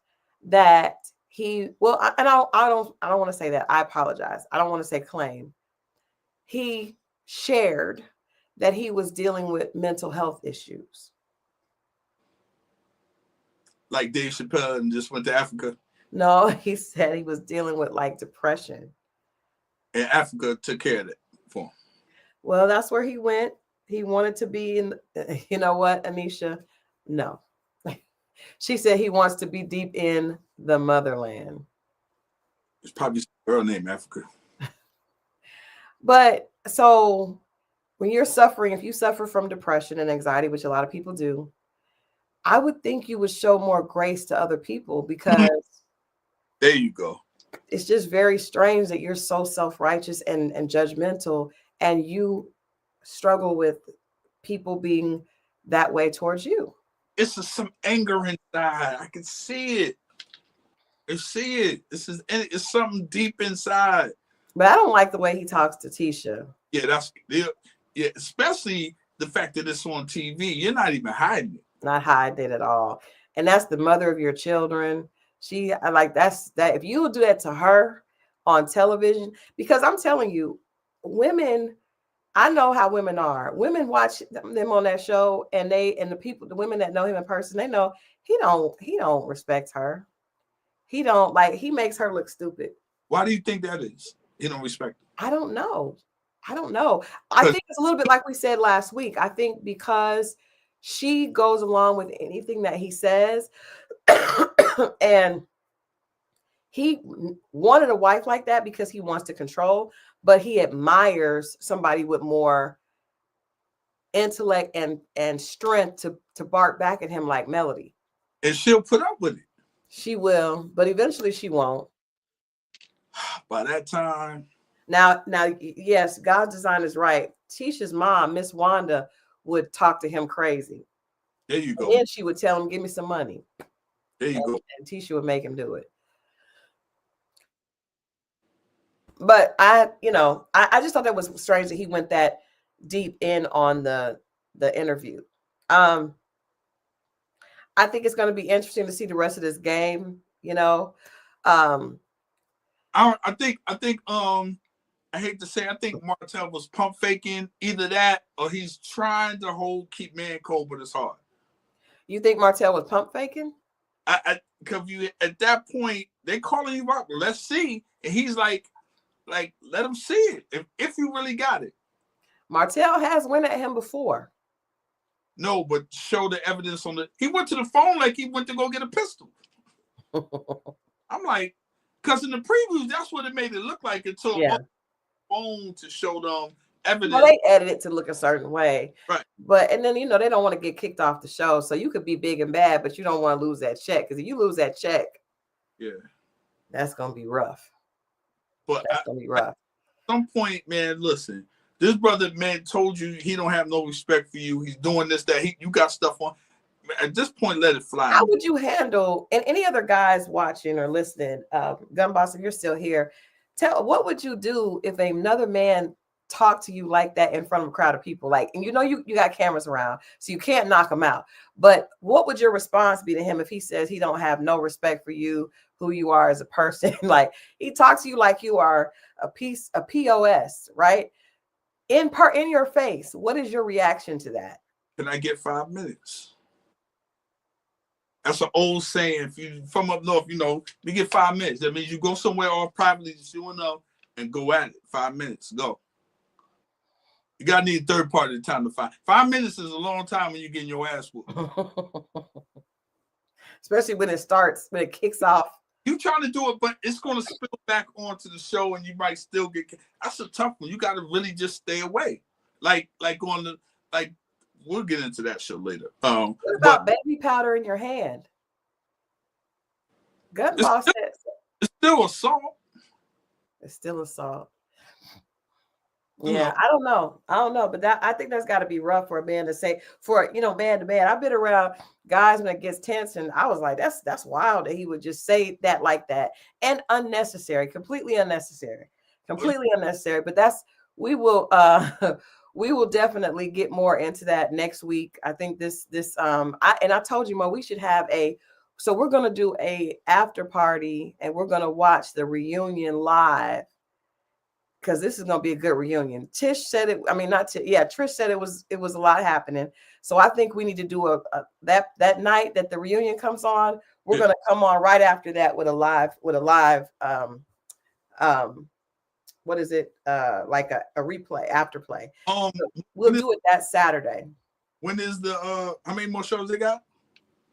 that I don't want to say that. I apologize. I don't want to say claim. He shared that he was dealing with mental health issues. Like Dave Chappelle and just went to Africa. No, he said he was dealing with like depression. And Africa took care of it for him. Well, that's where he went. He wanted to be in, you know what, Anisha? No. She said he wants to be deep in the motherland. It's probably a girl named Africa. But so when you're suffering, if you suffer from depression and anxiety, which a lot of people do, I would think you would show more grace to other people, because there you go. It's just very strange that you're so self-righteous and judgmental, and you struggle with people being that way towards you. It's some anger inside. I can see it. It's something deep inside. But I don't like the way he talks to Tisha. Yeah, especially the fact that it's on TV. You're not even hiding it. Not hiding it at all. And that's the mother of your children. That's that. If you do that to her on television, because I'm telling you, women, I know how women are. Women watch them on that show, and the women that know him in person, they know he don't respect her. He makes her look stupid. Why do you think that is? He don't respect her. I don't know. I think it's a little bit like we said last week. I think because she goes along with anything that he says, and he wanted a wife like that because he wants to control, but he admires somebody with more intellect and strength to bark back at him like Melody. And she'll put up with it. She will, but eventually she won't. By that time. Now, yes, God's design is right. Tisha's mom, Miss Wanda, would talk to him crazy. There you go. And then she would tell him, "Give me some money." There you go. And Tisha would make him do it. But I just thought that was strange that he went that deep in on the interview. I think it's going to be interesting to see the rest of this game. I hate to say, I think Martell was pump faking either that, or he's trying to keep man cold, but it's hard. You think Martell was pump faking? Because at that point they calling you up. Let's see, and he's like, let him see it if you really got it. Martell has went at him before. No, but show the evidence on he went to the phone like he went to go get a pistol. I'm like, because in the previews, that's what it made it look like until phone to show them evidence. Well, they edit it to look a certain way. Right. But, and then, they don't want to get kicked off the show. So you could be big and bad, but you don't want to lose that check. Because if you lose that check, that's going to be rough. But that's going to be rough. At some point, man, listen, this brother, man, told you he don't have no respect for you. He's doing this, that. You got stuff on. At this point, let it fly. How would you handle, and any other guys watching or listening, Gun Boss, if you're still here, what would you do if another man talked to you like that in front of a crowd of people? Like, and you got cameras around, so you can't knock him out. But what would your response be to him if he says he don't have no respect for you, who you are as a person? Like, he talks to you like you are a POS, right? In your face. What is your reaction to that? Can I get 5 minutes? That's an old saying. If you from up north, we get 5 minutes. That means you go somewhere all privately, just and go at it. 5 minutes, go. You gotta need a third party time to find. 5 minutes is a long time when you're getting your ass whooped. Especially when it kicks off. You trying to do it, but it's gonna spill back onto the show, and you might still get. That's a tough one. You gotta really just stay away. We'll get into that show later. What about baby powder in your hand? Gun Boss says it's still assault. It's still assault. Yeah, I don't know, but I think that's got to be rough for a man to say. For man to man, I've been around guys when it gets tense, and I was like, that's wild that he would just say that like that, and unnecessary, completely unnecessary. But we will. We will definitely get more into that next week. I think I told you, Mo, we should have so we're going to do a after party, and we're going to watch the reunion live, because this is going to be a good reunion. Trish said it. I mean, Trish said it was a lot happening. So I think we need to do that night that the reunion comes on. We're going to come on right after that with a live what is it? Like a replay, afterplay. So we'll do it that Saturday. When is the how many more shows they got?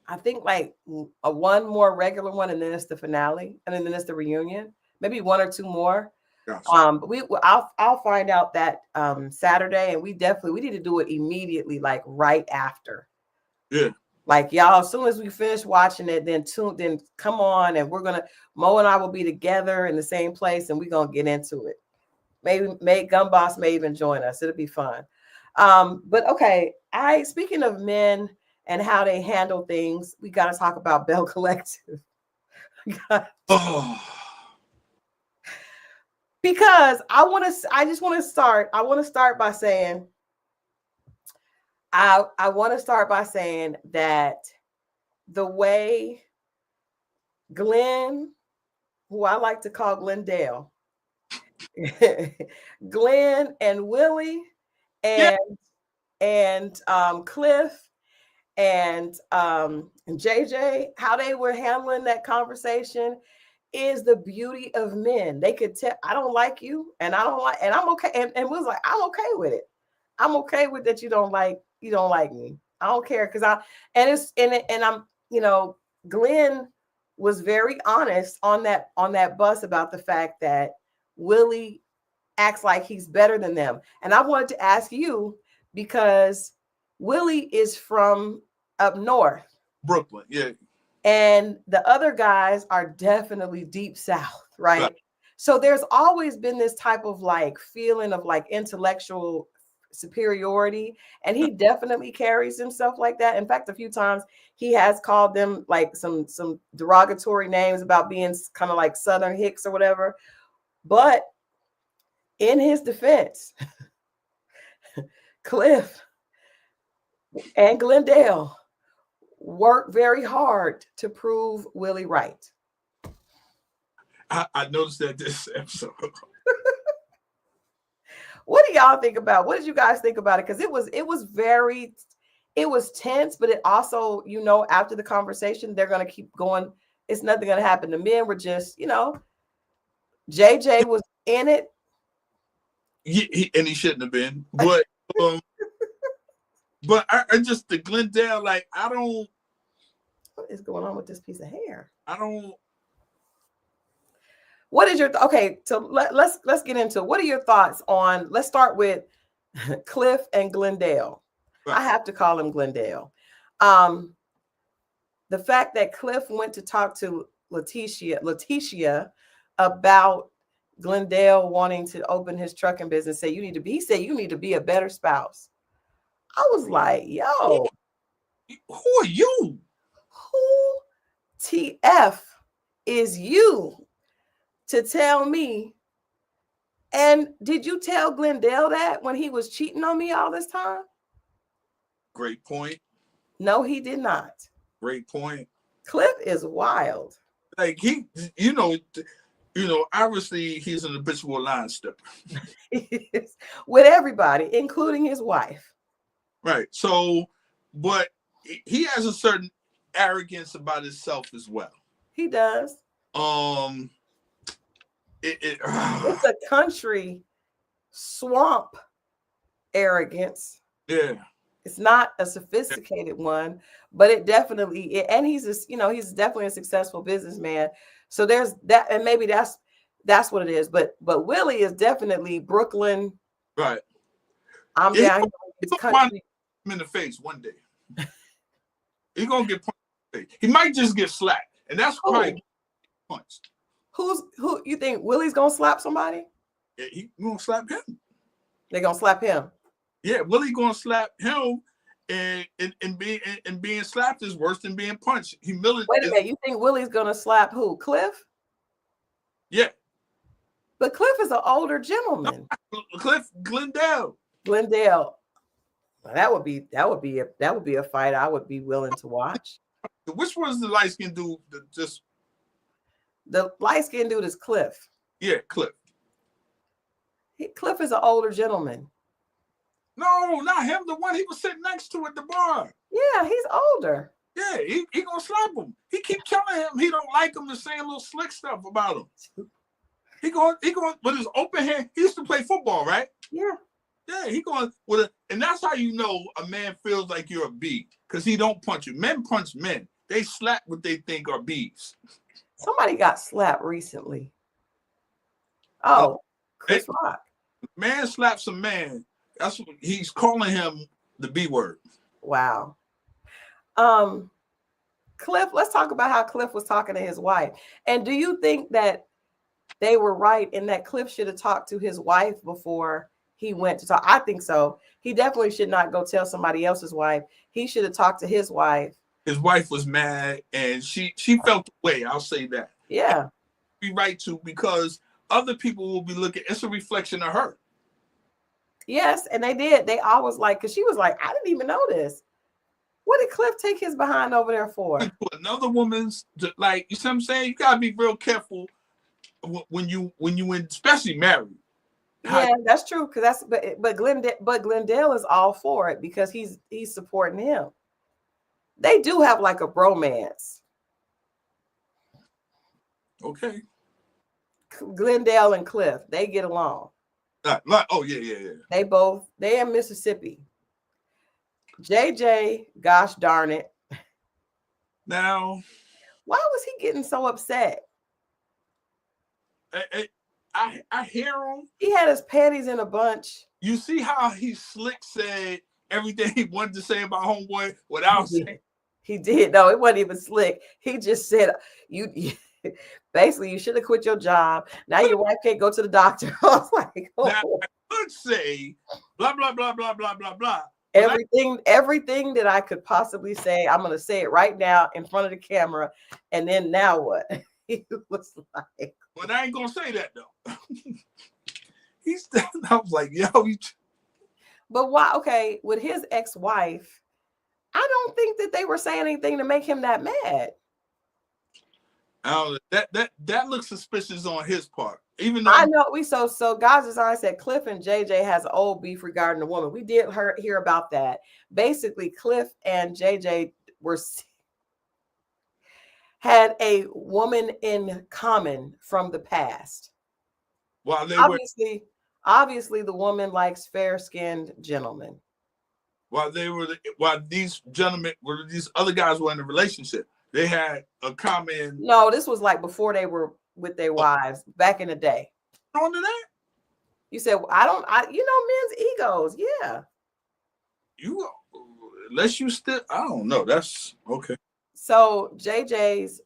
I think like one more regular one, and then it's the finale, and then it's the reunion. Maybe one or two more. Gotcha. But I'll find out that Saturday, and we need to do it immediately, like right after. Yeah. Like y'all, as soon as we finish watching it, then come on, and Mo and I will be together in the same place, and we're gonna get into it. Maybe Gun Boss may even join us. It'll be fun. But okay, speaking of men and how they handle things, we got to talk about Belle Collective. Oh. Because I want to start by saying that the way Glenn, who I like to call Glendale, Glenn and Willie and Cliff and JJ, how they were handling that conversation is the beauty of men. They could tell, I don't like you, and I don't like, and I'm okay. And was like, I'm okay with it. I'm okay with that. You don't like me. I don't care. I'm, Glenn was very honest on that bus about the fact that Willie acts like he's better than them. And I wanted to ask you, because Willie is from up north. Brooklyn, yeah. And the other guys are definitely deep south, right? So there's always been this type of like feeling of like intellectual superiority, and he definitely carries himself like that. In fact, a few times he has called them like some derogatory names about being kind of like Southern hicks or whatever. But in his defense, Cliff and Glendale work very hard to prove Willie right. I noticed that this episode. What do y'all think about? What did you guys think about it? Because it was tense, but it also, after the conversation, they're going to keep going. It's nothing going to happen. The men were just, JJ was in it. And he shouldn't have been. But but I just, the Glendale, like, I don't. What is going on with this piece of hair? I don't. What is your okay? So let's get into it. What are your thoughts on? Let's start with Cliff and Glendale. Right. I have to call him Glendale. The fact that Cliff went to talk to Letitia about Glendale wanting to open his trucking business. He said you need to be a better spouse. I was like, yo, who are you? Who TF is you to tell me? And did you tell Glendale that when he was cheating on me all this time? Great point. No, he did not. Great point. Cliff is wild. Like obviously he's an habitual line stepper. With everybody, including his wife. Right. So, but he has a certain arrogance about himself as well. He does. It's a country swamp arrogance. Yeah. It's not a sophisticated one, but it definitely, and he's definitely a successful businessman. So there's that, and maybe that's what it is. But Willie is definitely Brooklyn. Right. I'm down here in this country. Him in the face one day. He's gonna get punched in the face. He might just get slapped, and that's probably punched. Who you think Willie's gonna slap somebody? Yeah, he's gonna slap him. They're gonna slap him. Yeah, Willie gonna slap him, and being slapped is worse than being punched. Humility. Wait a minute, you think Willie's gonna slap who? Cliff? Yeah. But Cliff is an older gentleman. Cliff Glendale. That would be a fight I would be willing to watch. Which one's the light skinned dude? The light skinned dude is Cliff. Yeah, Cliff. Cliff is an older gentleman. No, not him. The one he was sitting next to at the bar. Yeah, he's older. Yeah, he gonna slap him. He keep telling him he don't like him and saying little slick stuff about him. He going with his open hand. He used to play football, right? Yeah. Yeah, he going with and that's how you know a man feels like you're a bee, because he don't punch you. Men punch men. They slap what they think are bees. Somebody got slapped recently. Oh, Chris Rock. Man slaps a man. That's what he's calling him, the B word. Wow. Cliff, let's talk about how Cliff was talking to his wife. And do you think that they were right in that Cliff should have talked to his wife before he went to talk? I think so. He definitely should not go tell somebody else's wife. He should have talked to his wife. His wife was mad, and she felt the way. I'll say that. Yeah. Be right to, because other people will be looking. It's a reflection of her. Yes, and they did. They always like, because she was like, I didn't even know this. What did Cliff take his behind over there for? Another woman's, like, you see what I'm saying? You gotta be real careful when you especially married. Yeah, that's true. Because but Glendale is all for it because he's supporting him. They do have like a bromance. Okay. Glendale and Cliff, they get along. Oh yeah. They in Mississippi. JJ, gosh darn it. Now, why was he getting so upset? I hear him. He had his panties in a bunch. You see how he slick said everything he wanted to say about homeboy without saying. He did. No, it wasn't even slick. He just said, you basically, you should have quit your job. Now your wife can't go to the doctor. I was like, oh. Now, I could say blah, blah, blah, blah, blah, blah, blah. Everything that I could possibly say, I'm going to say it right now in front of the camera. And then now what? He was like. But I ain't going to say that, though. I was like, yo. But why? Okay, with his ex-wife, I don't think that they were saying anything to make him that mad. That looks suspicious on his part. Even though I know so God's Design said Cliff and JJ has an old beef regarding the woman. We did hear about that. Basically, Cliff and JJ had a woman in common from the past. Well, obviously the woman likes fair-skinned gentlemen. While these other guys were in a relationship, they had a common. No, this was like before they were with their wives back in the day. On to that? You said men's egos, yeah. Unless you still, I don't know. That's okay. So JJ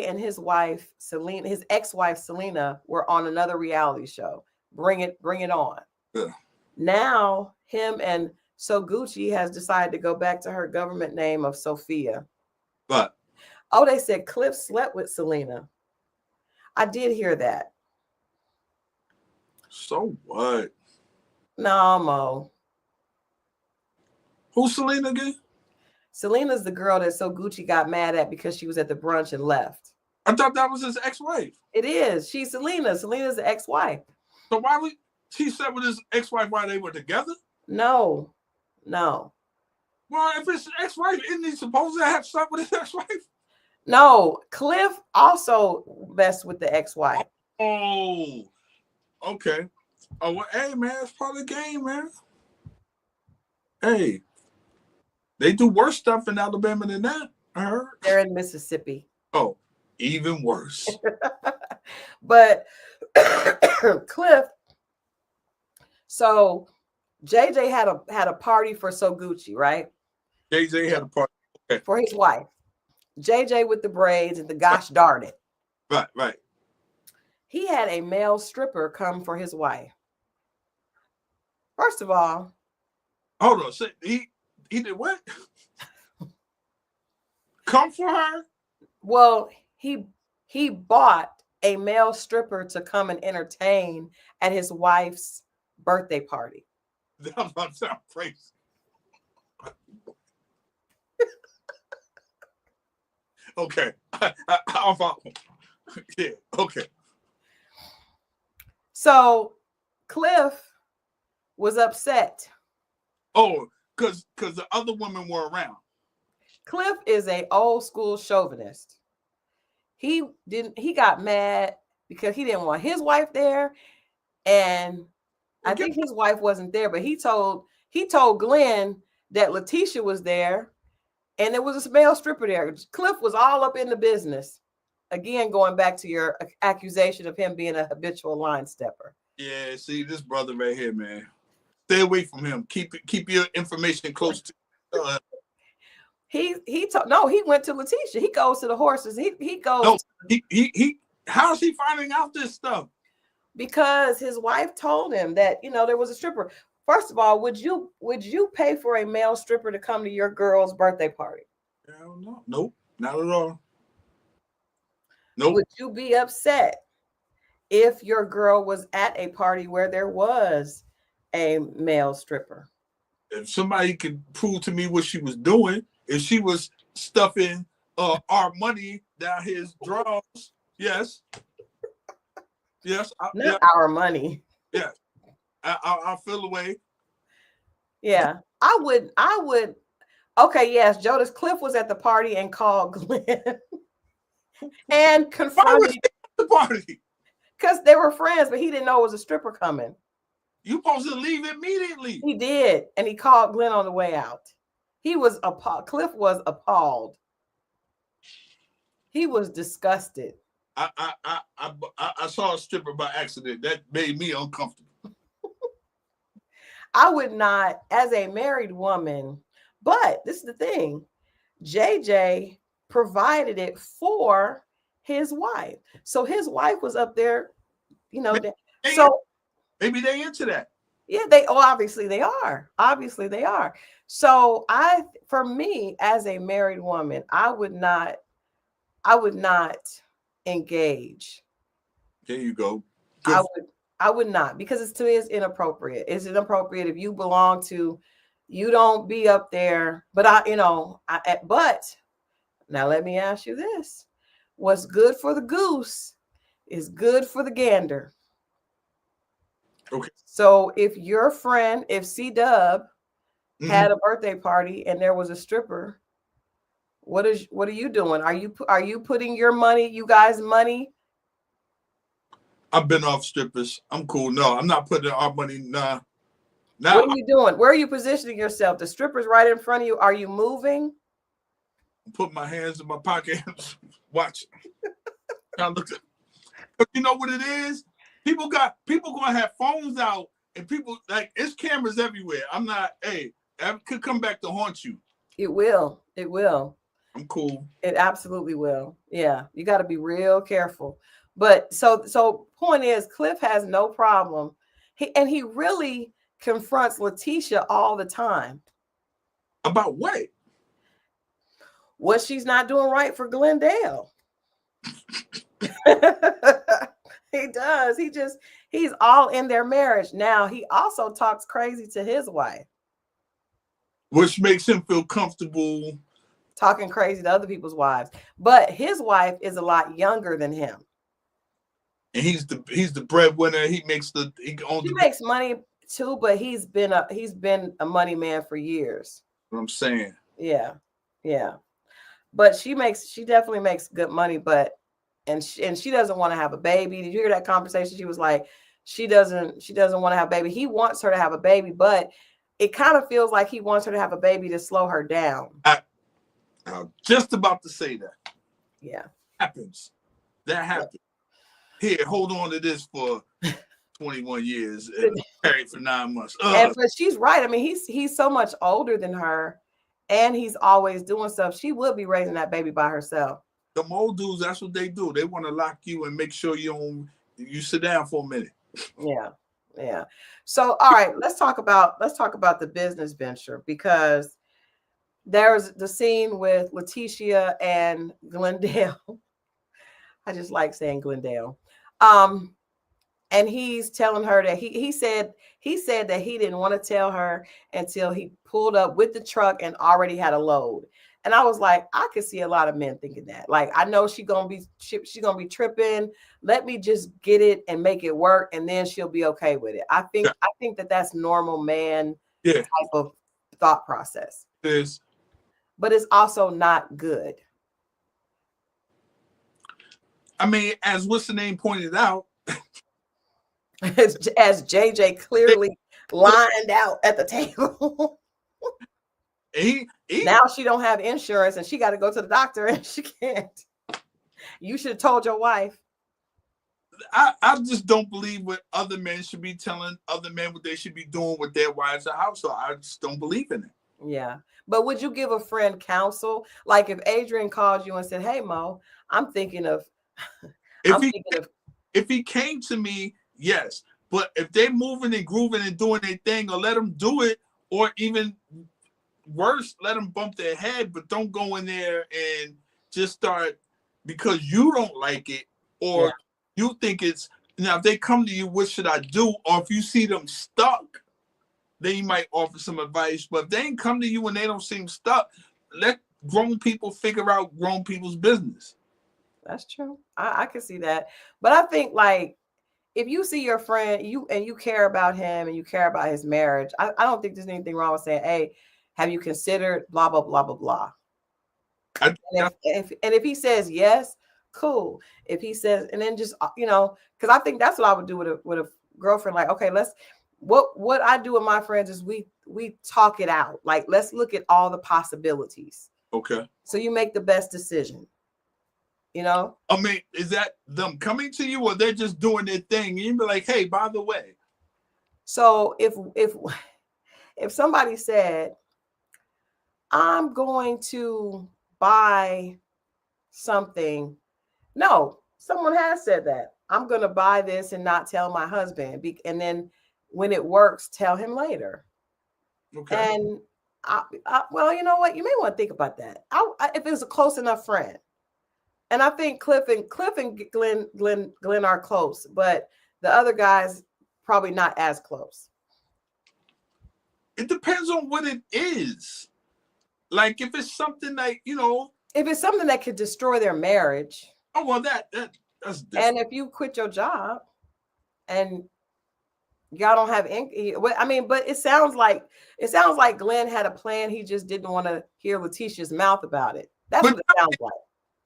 and his wife Selena, his ex-wife Selena, were on another reality show. Bring it on. Yeah. Now him and So Gucci has decided to go back to her government name of Sophia. But they said Cliff slept with Selena. I did hear that. So what? No, Mo. Who's Selena again? Selena's the girl that So Gucci got mad at because she was at the brunch and left. I thought that was his ex-wife. It is. She's Selena. Selena's the ex-wife. So why would he slept with his ex-wife while they were together? No. Well, if it's an ex-wife, isn't he supposed to have slept with his ex-wife? No. Cliff also messed with the ex-wife. Oh, okay. Oh, well, hey, man, it's part of the game, man. Hey, they do worse stuff in Alabama than that, I heard. They're in Mississippi. Oh, even worse. But Cliff, so JJ had a party for So Gucci, right? JJ had a party. Okay. For his wife. JJ with the braids and the gosh darn it. Right. He had a male stripper come for his wife. First of all. Hold on. So he did what? Come for her? Well, he bought a male stripper to come and entertain at his wife's birthday party. That might sound crazy. Okay. I'll follow. Yeah, okay. So Cliff was upset. Oh, because the other women were around. Cliff is a old school chauvinist. He got mad because he didn't want his wife there. And I think his wife wasn't there, but he told Glenn that Letitia was there and there was a male stripper there. Cliff was all up in the business. Again, going back to your accusation of him being a habitual line stepper. Yeah, see this brother right here, man. Stay away from him. Keep your information close to. He went to Letitia. He goes to the horses. He goes. No, he. How's he finding out this stuff? Because his wife told him that there was a stripper. First of all, would you pay for a male stripper to come to your girl's birthday party? Hell no. Nope, not at all. Nope. Would you be upset if your girl was at a party where there was a male stripper? If somebody could prove to me what she was doing, if she was stuffing our money down his drawers, yes. Yes. Not our money. Yes. I'll feel away. Yeah. I would. Okay, yes. Jonas Cliff was at the party and called Glenn and confronted the party. Because they were friends, but he didn't know it was a stripper coming. You supposed to leave immediately. He did, and he called Glenn on the way out. He was appalled. Cliff was appalled. He was disgusted. I saw a stripper by accident. That made me uncomfortable. I would not, as a married woman, but this is the thing. JJ provided it for his wife. So his wife was up there, so maybe they into that. Yeah, obviously they are. Obviously they are. So for me, as a married woman, I would not engage. There you go. I would not, because to me it's inappropriate. It's inappropriate if you belong to, you don't be up there. But but now let me ask you this. What's good for the goose is good for the gander. Okay. So if your friend, if C-Dub had a birthday party and there was a stripper, what are you doing? Are you putting your money, you guys' money? I've been off strippers. I'm cool. No, I'm not putting our money. Nah. What are you doing? Where are you positioning yourself? The stripper's right in front of you. Are you moving? Put my hands in my pocket. Watch. Now look. You know what it is? People gonna have phones out, and people it's cameras everywhere. I'm not. Hey, that could come back to haunt you. It will. It will. I'm cool. It absolutely will. Yeah, you got to be real careful. But so point is, Cliff has no problem. He really confronts Letitia all the time. About what? What she's not doing right for Glendale. He does. He's all in their marriage. Now, he also talks crazy to his wife. Which makes him feel comfortable talking crazy to other people's wives. But his wife is a lot younger than him. And he's the breadwinner. He makes makes money too, but he's been a money man for years. What I'm saying. Yeah. Yeah. But she definitely makes good money, but she doesn't want to have a baby. Did you hear that conversation? She was like, she doesn't want to have a baby. He wants her to have a baby, but it kind of feels like he wants her to have a baby to slow her down. I'm just about to say that. Yeah. That happens. Here, hold on to this for 21 years and married for 9 months. But she's right. I mean, he's so much older than her, and he's always doing stuff. She would be raising that baby by herself. The old dudes, that's what they do. They want to lock you and make sure you sit down for a minute. Yeah. Yeah. So, all right, let's talk about the business venture, because there's the scene with Letitia and Glendale. I just like saying Glendale. And he's telling her that he said that he didn't want to tell her until he pulled up with the truck and already had a load. And I was like, I could see a lot of men thinking that. Like, I know she's gonna be tripping. Let me just get it and make it work, and then she'll be okay with it. I think that's normal man type of thought process. But it's also not good. I mean, as what's the name pointed out, as JJ clearly lined out at the table. Now she don't have insurance and she got to go to the doctor and she can't. You should have told your wife. I just don't believe what other men should be telling other men what they should be doing with their wives or household. I just don't believe in it. Yeah. But would you give a friend counsel? Like if Adrian called you and said, "Hey Mo, I'm thinking of If he came to me, yes. But if they're moving and grooving and doing their thing, or let them do it, or even worse, let them bump their head, but don't go in there and just start because you don't like it or you think it's now. If they come to you, what should I do? Or if you see them stuck, then you might offer some advice. But if they ain't come to you and they don't seem stuck, let grown people figure out grown people's business. That's true. I can see that. But I think like if you see your friend, you care about him and you care about his marriage, I don't think there's anything wrong with saying, "Hey, have you considered blah blah blah blah blah?" And if he says yes, cool. If he says, and then just because I think that's what I would do with a girlfriend. Like, okay, what I do with my friends is we talk it out. Like, let's look at all the possibilities. Okay. So you make the best decision. I mean, is that them coming to you or they're just doing their thing? And you be like, hey, by the way. So if somebody said, I'm going to buy something. No, someone has said that. I'm going to buy this and not tell my husband. And then when it works, tell him later. Okay. And well, you know what? You may want to think about that. If it was a close enough friend. And I think Cliff and Glenn are close, but the other guys probably not as close. It depends on what it is. Like if it's something like, if it's something that could destroy their marriage. Oh, well, that's different. And if you quit your job and y'all don't have I mean, but it sounds like Glenn had a plan. He just didn't want to hear Letitia's mouth about it. That's what it sounds like.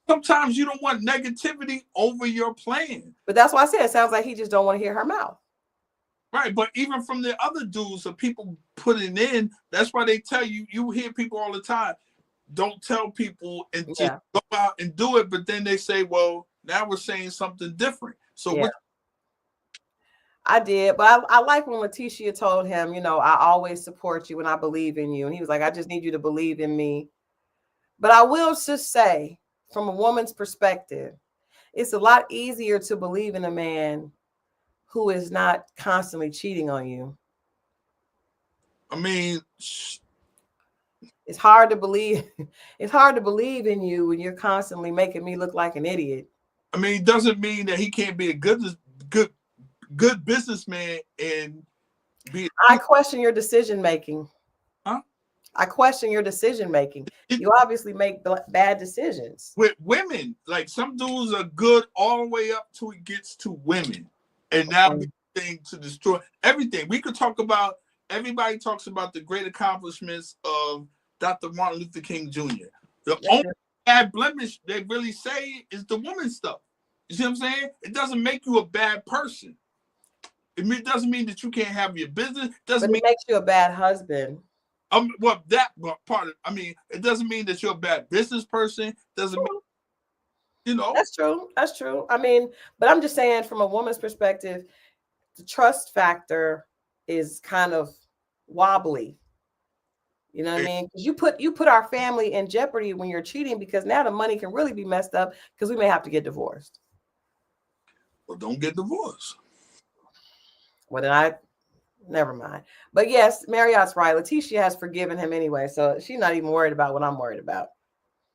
Sometimes you don't want negativity over your plan. But that's why I said it sounds like he just don't want to hear her mouth. Right, but even from the other dudes of people putting in, that's why they tell you, you hear people all the time, don't tell people and just go out and do it. But then they say, well, now we're saying something different. So I did, but I like when Letitia told him, I always support you and I believe in you. And he was like, I just need you to believe in me. But I will just say, from a woman's perspective, it's a lot easier to believe in a man who is not constantly cheating on you. I mean, it's hard to believe. It's hard to believe in you when you're constantly making me look like an idiot. I mean, it doesn't mean that he can't be a good businessman and be. I question your decision making. Huh? I question your decision making. You obviously make bad decisions. With women, like some dudes are good all the way up till it gets to women. And now the thing to destroy everything. We could talk about, everybody talks about the great accomplishments of Dr. Martin Luther King Jr. The only bad blemish they really say is the woman stuff. You see what I'm saying? It doesn't make you a bad person. It doesn't mean that you can't have your business. It makes you a bad husband. Well, that part of, I mean, it doesn't mean that you're a bad business person. Doesn't mean, That's true. That's true. I mean, but I'm just saying from a woman's perspective, the trust factor is kind of wobbly. You know what I mean? Because you put our family in jeopardy when you're cheating, because now the money can really be messed up because we may have to get divorced. Well, don't get divorced. Well, then never mind. But yes, Marriott's right. Letitia has forgiven him anyway, so she's not even worried about what I'm worried about.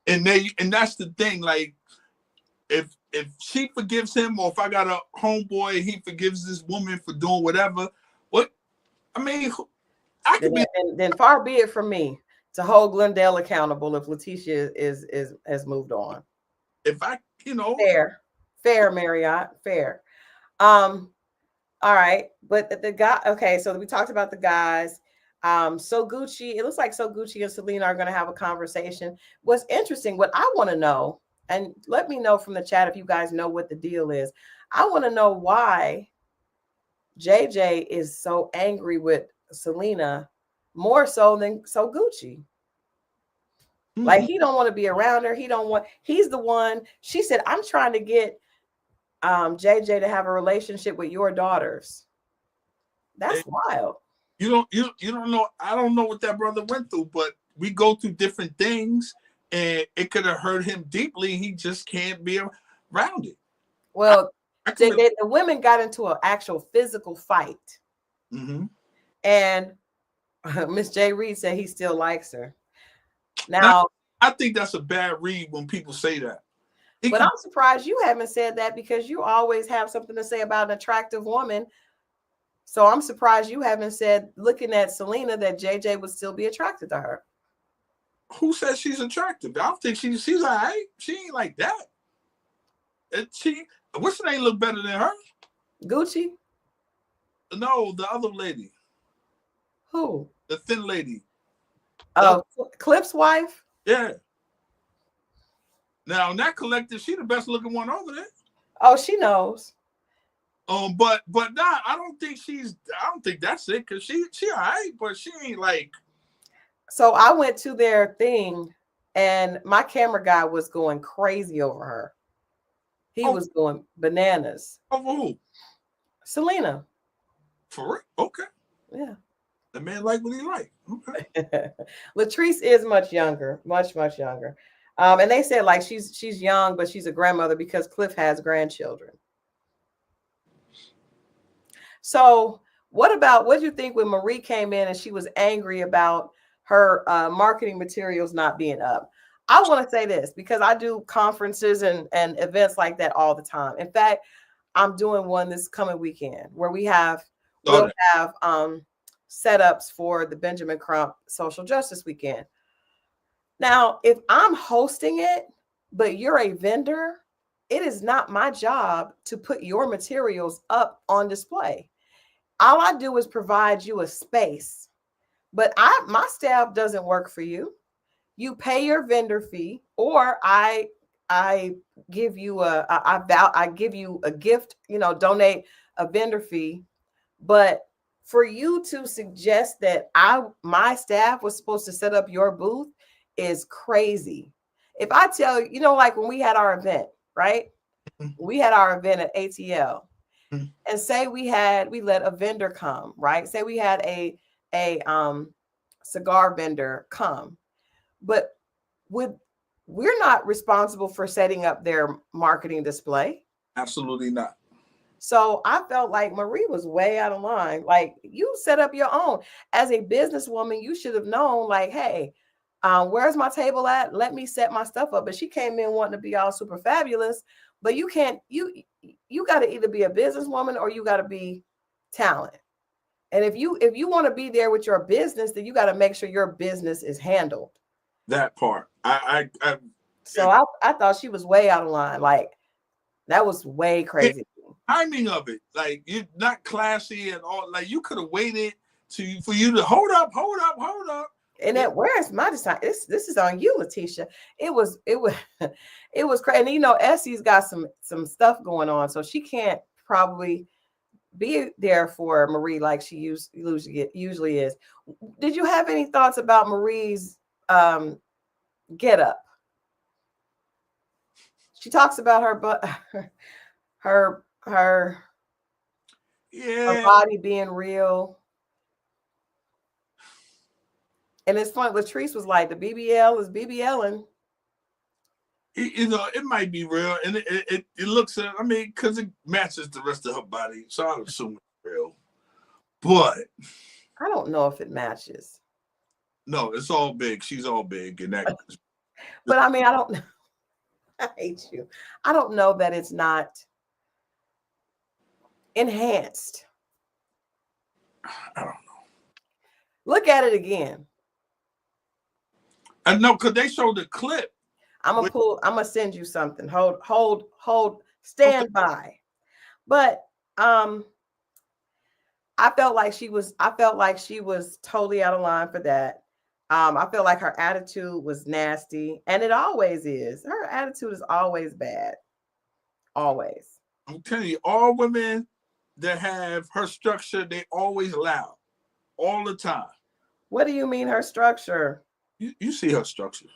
And that's the thing. Like, if she forgives him, or if I got a homeboy, he forgives this woman for doing whatever. What? I mean, I could then far be it from me to hold Glendale accountable if Letitia has moved on. If I, fair, Marriott, fair. All right, but the guy. Okay, so we talked about the guys. So Gucci, it looks like So Gucci and Selena are going to have a conversation. What's interesting, what I want to know, and let me know from the chat if you guys know what the deal is. I want to know why JJ is so angry with Selena more so than So Gucci. Like he don't want to be around her. He's the one. She said, I'm trying to get JJ to have a relationship with your daughters. That's wild. You don't know. I don't know what that brother went through, but we go through different things, and it could have hurt him deeply. He just can't be around it. Well, the women got into an actual physical fight, and Miss J. Reed said he still likes her. Now, I think that's a bad read when people say that. But I'm surprised you haven't said that, because you always have something to say about an attractive woman. So I'm surprised you haven't said, looking at Selena, that JJ would still be attracted to her. Who says she's attractive? I don't think she's all right. She ain't like that. What's her name look better than her? Gucci? No, the other lady. Who? The thin lady. Oh, Cliff's wife? Yeah. Now, in that collective, she the best looking one over there. Oh, she knows. But nah, I don't think that's it, because she all right, but she ain't like. So I went to their thing, and my camera guy was going crazy over her. He was going bananas. Over who? Selena. For real? Okay. Yeah. The man like what he like. Okay. Latrice is much younger, much younger. And they said like she's young, but she's a grandmother because Cliff has grandchildren. So what do you think when Marie came in and she was angry about her marketing materials not being up? I want to say this because I do conferences and events like that all the time. In fact, I'm doing one this coming weekend where we'll have setups for the Benjamin Crump Social Justice Weekend. Now, if I'm hosting it, but you're a vendor, it is not my job to put your materials up on display. All I do is provide you a space, but my staff doesn't work for you. You pay your vendor fee, or I give you I give you a gift, donate a vendor fee. But for you to suggest that my staff was supposed to set up your booth is crazy. If I tell you, like when we had our event, right? We had our event at ATL, and say we let a vendor come, right? Say we had a cigar vendor come, but we're not responsible for setting up their marketing display. Absolutely not. So I felt like Marie was way out of line. Like, you set up your own. As a businesswoman, you should have known, like, hey, where's my table at? Let me set my stuff up. But she came in wanting to be all super fabulous. But you can't, you got to either be a businesswoman or you got to be talent. And if you want to be there with your business, then you got to make sure your business is handled. That part. I thought she was way out of line. Like, that was way crazy. Timing of it, like, you're not classy at all. Like, you could have waited for you to hold up. And then where's my design? This is on you, Letitia. It was crazy. And Essie's got some stuff going on, so she can't probably be there for Marie like she usually is. Did you have any thoughts about Marie's get up? She talks about her body being real. And it's funny, Latrice was like, the BBL is BBLing. It might be real, and it looks, because it matches the rest of her body, so I assume it's real. But I don't know if it matches. No, it's all big. She's all big, and that. But I don't know. I hate you. I don't know that it's not enhanced. I don't know. Look at it again. I know, because they showed the clip. I'm gonna send you something. Hold, stand by. But I felt like she was totally out of line for that. I felt like her attitude was nasty, and it always is. Her attitude is always bad. Always. I'm telling you, all women that have her structure, they always loud. All the time. What do you mean her structure? You see her structure.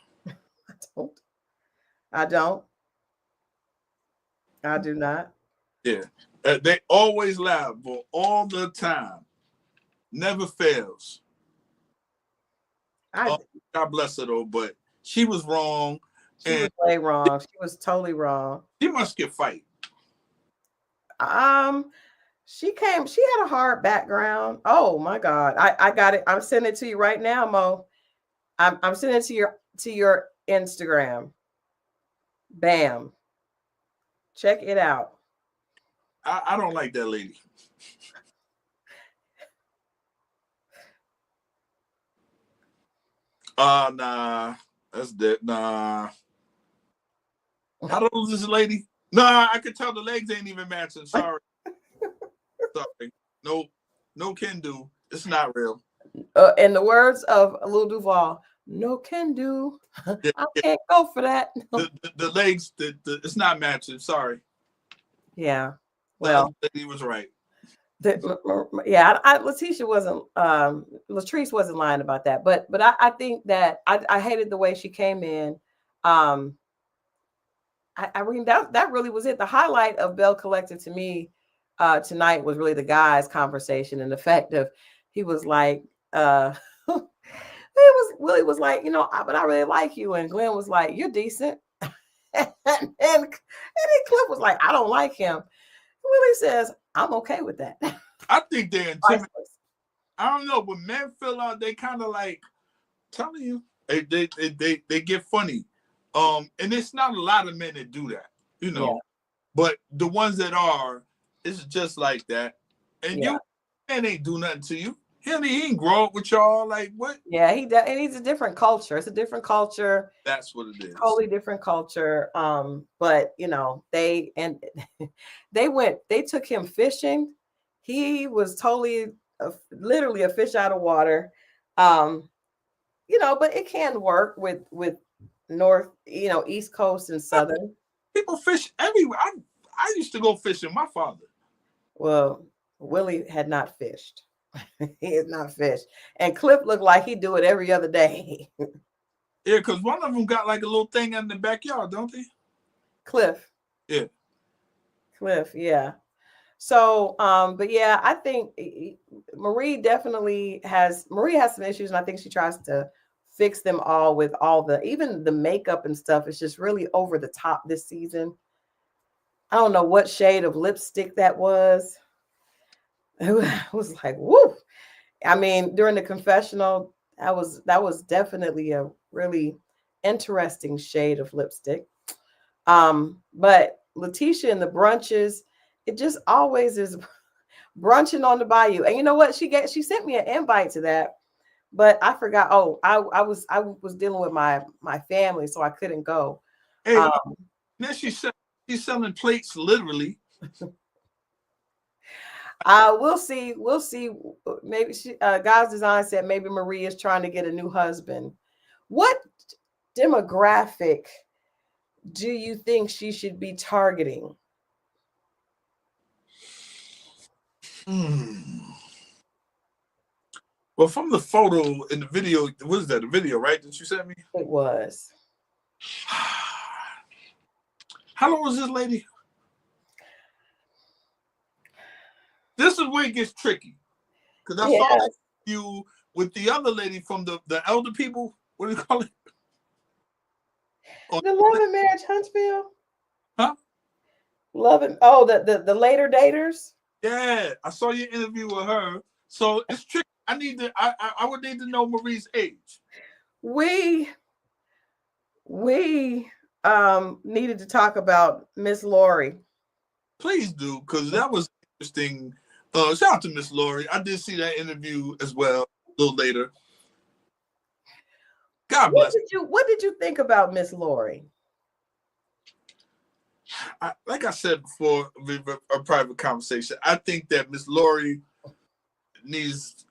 I don't. I do not. Yeah. They always lie, but all the time. Never fails. God bless her though, but she was wrong. She was way wrong. She was totally wrong. She must get fight. She had a hard background. Oh my God. I got it. I'm sending it to you right now, Mo. I'm sending it to your Instagram. Bam. Check it out. I don't like that lady. Nah. That's dead. Nah. How old is this lady? Nah, I could tell the legs ain't even matching. Sorry. Sorry. No can do. It's not real. In the words of Lil Duval, no can do. Yeah, I can't go for that. The legs, it's not matching. Sorry. Yeah. Well, he was right. Letitia wasn't. Latrice wasn't lying about that. But I think that I hated the way she came in. I mean that really was it. The highlight of Belle Collective to me tonight was really the guys' conversation and the fact of he was like. Willie was like, but I really like you. And Glenn was like, you're decent. and then Cliff was like, I don't like him. Willie says, I'm okay with that. I think they're intimidated. I don't know, but men feel like they kind of like telling you they get funny. And it's not a lot of men that do that, Yeah. But the ones that are, it's just like that. And you man ain't do nothing to you. He ain't grow up with y'all. Like what? Yeah, and he's a different culture. It's a different culture. That's what it is. Totally different culture. But they took him fishing. He was totally, literally a fish out of water. But it can work with North, East Coast and Southern. People fish everywhere. I used to go fishing. My father. Well, Willie had not fished. He has not fished. And Cliff looked like he do it every other day. Yeah, because one of them got like a little thing in the backyard, don't they? Cliff. Yeah. Cliff, yeah. So, but yeah, I think Marie has some issues, and I think she tries to fix them all with even the makeup and stuff. It's just really over the top this season. I don't know what shade of lipstick that was. It was like, woo. I mean, during the confessional, that was definitely a really interesting shade of lipstick. But Letitia and the brunches, it just always is brunching on the bayou. And you know what? She sent me an invite to that, but I forgot. Oh, I was dealing with my family, so I couldn't go. Hey, then she's selling plates literally. We'll see. Maybe God's Design said maybe Marie is trying to get a new husband. What demographic do you think she should be targeting? Well, from the photo in the video, what is that? The video, right? That you sent me? It was. How old is this lady? This is where it gets tricky. Because I saw you with the other lady from the elder people. What do you call it? The Love Marriage Huntsville? Huh? The later daters? Yeah, I saw your interview with her. So it's tricky. I would need to know Marie's age. We needed to talk about Miss Lori. Please do, because that was interesting. Shout out to Miss Lori. I did see that interview as well a little later. God bless. What did you think about Miss Lori? Like I said before, a private conversation, I think that Miss Lori needs.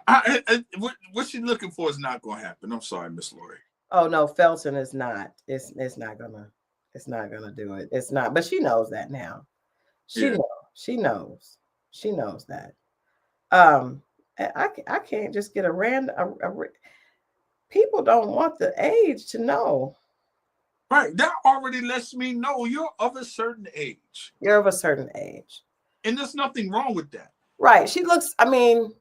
What she's looking for is not going to happen. I'm sorry, Miss Lori. Oh no, Felton is not. It's not gonna do it. It's not. But she knows that now. She knows that. I can't just get a random. People don't want the age to know. Right. That already lets me know you're of a certain age. You're of a certain age. And there's nothing wrong with that. Right. She looks, I mean,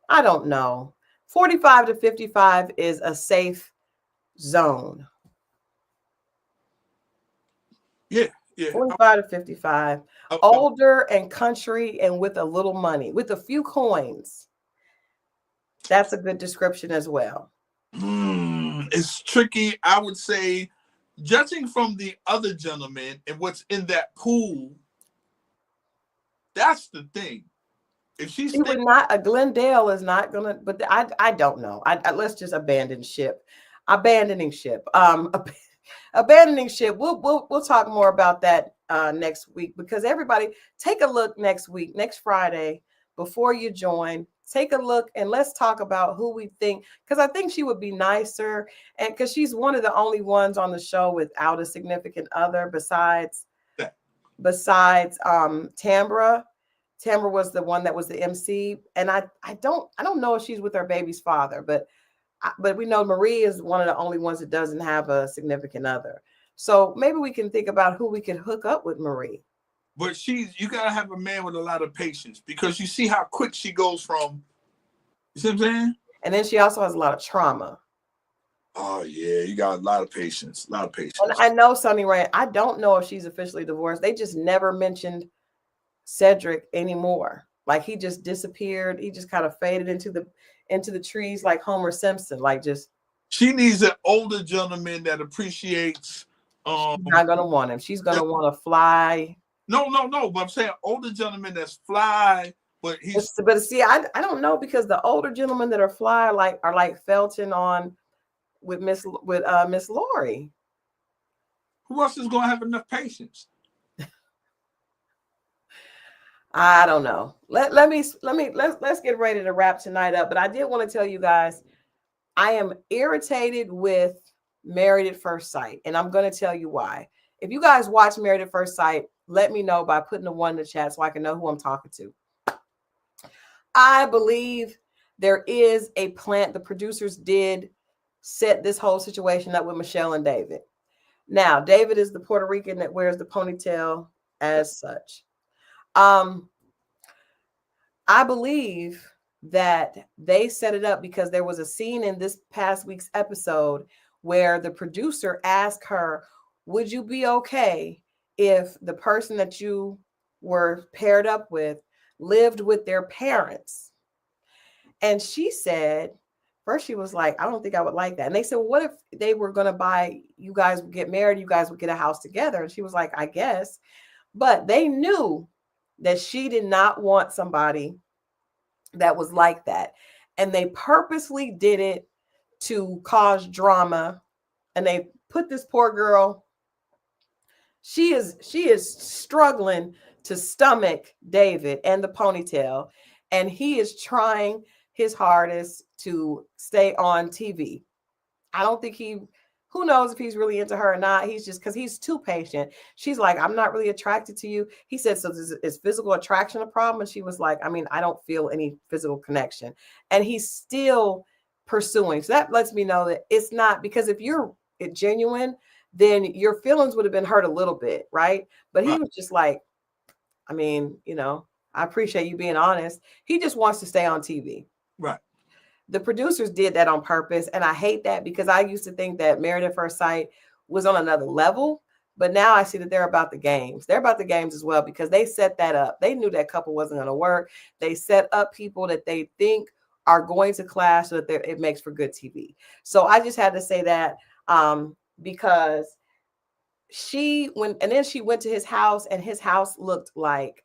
I don't know. 45 to 55 is a safe zone. Yeah. Yeah. 45 to 55. Older and country and with a little money, with a few coins. That's a good description as well. It's tricky. I would say, judging from the other gentleman and what's in that pool, that's the thing. If she would not, a Glendale is not gonna, but I don't know. Let's just abandon ship. Abandoning ship. Abandoning ship. We'll talk more about that next week, because everybody take a look next week, next Friday, before you join. Take a look and let's talk about who we think, because I think she would be nicer, and because she's one of the only ones on the show without a significant other besides Tambra. Tambra was the one that was the MC, and I don't know if she's with her baby's father, but we know Marie is one of the only ones that doesn't have a significant other. So maybe we can think about who we could hook up with Marie. But you gotta have a man with a lot of patience, because you see how quick she goes from, you see what I'm saying? And then she also has a lot of trauma. Oh yeah, you got a lot of patience, And I know Sonny Ray, I don't know if she's officially divorced. They just never mentioned Cedric anymore. Like, he just disappeared. He just kind of faded into the trees like Homer Simpson. Like, just, she needs an older gentleman that appreciates. She's not gonna want him. She's gonna want to fly. No. But I'm saying older gentleman that's fly, but see, I don't know, because the older gentlemen that are fly are like Felton on with Miss Lori. Who else is gonna have enough patience? I don't know. Let's get ready to wrap tonight up. But I did want to tell you guys, I am irritated with Married at First Sight, and I'm going to tell you why. If you guys watch Married at First Sight, let me know by putting a 1 in the chat so I can know who I'm talking to. I believe there is a plan. The producers did set this whole situation up with Michelle and David. Now, David is the Puerto Rican that wears the ponytail as such. I believe that they set it up because there was a scene in this past week's episode where the producer asked her, would you be okay if the person that you were paired up with lived with their parents? And she said, first she was like, I don't think I would like that. And they said, well, what if they were going to you guys would get married, you guys would get a house together? And she was like, I guess. But they knew that she did not want somebody that was like that. And they purposely did it to cause drama. And they put this poor girl, she is struggling to stomach David and the ponytail. And he is trying his hardest to stay on TV. I don't think who knows if he's really into her or not. He's just, because he's too patient. She's like, I'm not really attracted to you. He said, so is physical attraction a problem? And she was like, I mean, I don't feel any physical connection. And he's still pursuing. So that lets me know that it's not, because if you're genuine, then your feelings would have been hurt a little bit, right? But he was just like, I mean, I appreciate you being honest. He just wants to stay on TV. Right. The producers did that on purpose. And I hate that, because I used to think that Married at First Sight was on another level. But now I see that they're about the games. They're about the games as well, because they set that up. They knew that couple wasn't going to work. They set up people that they think are going to clash so that it makes for good TV. So I just had to say that because then she went to his house, and his house looked like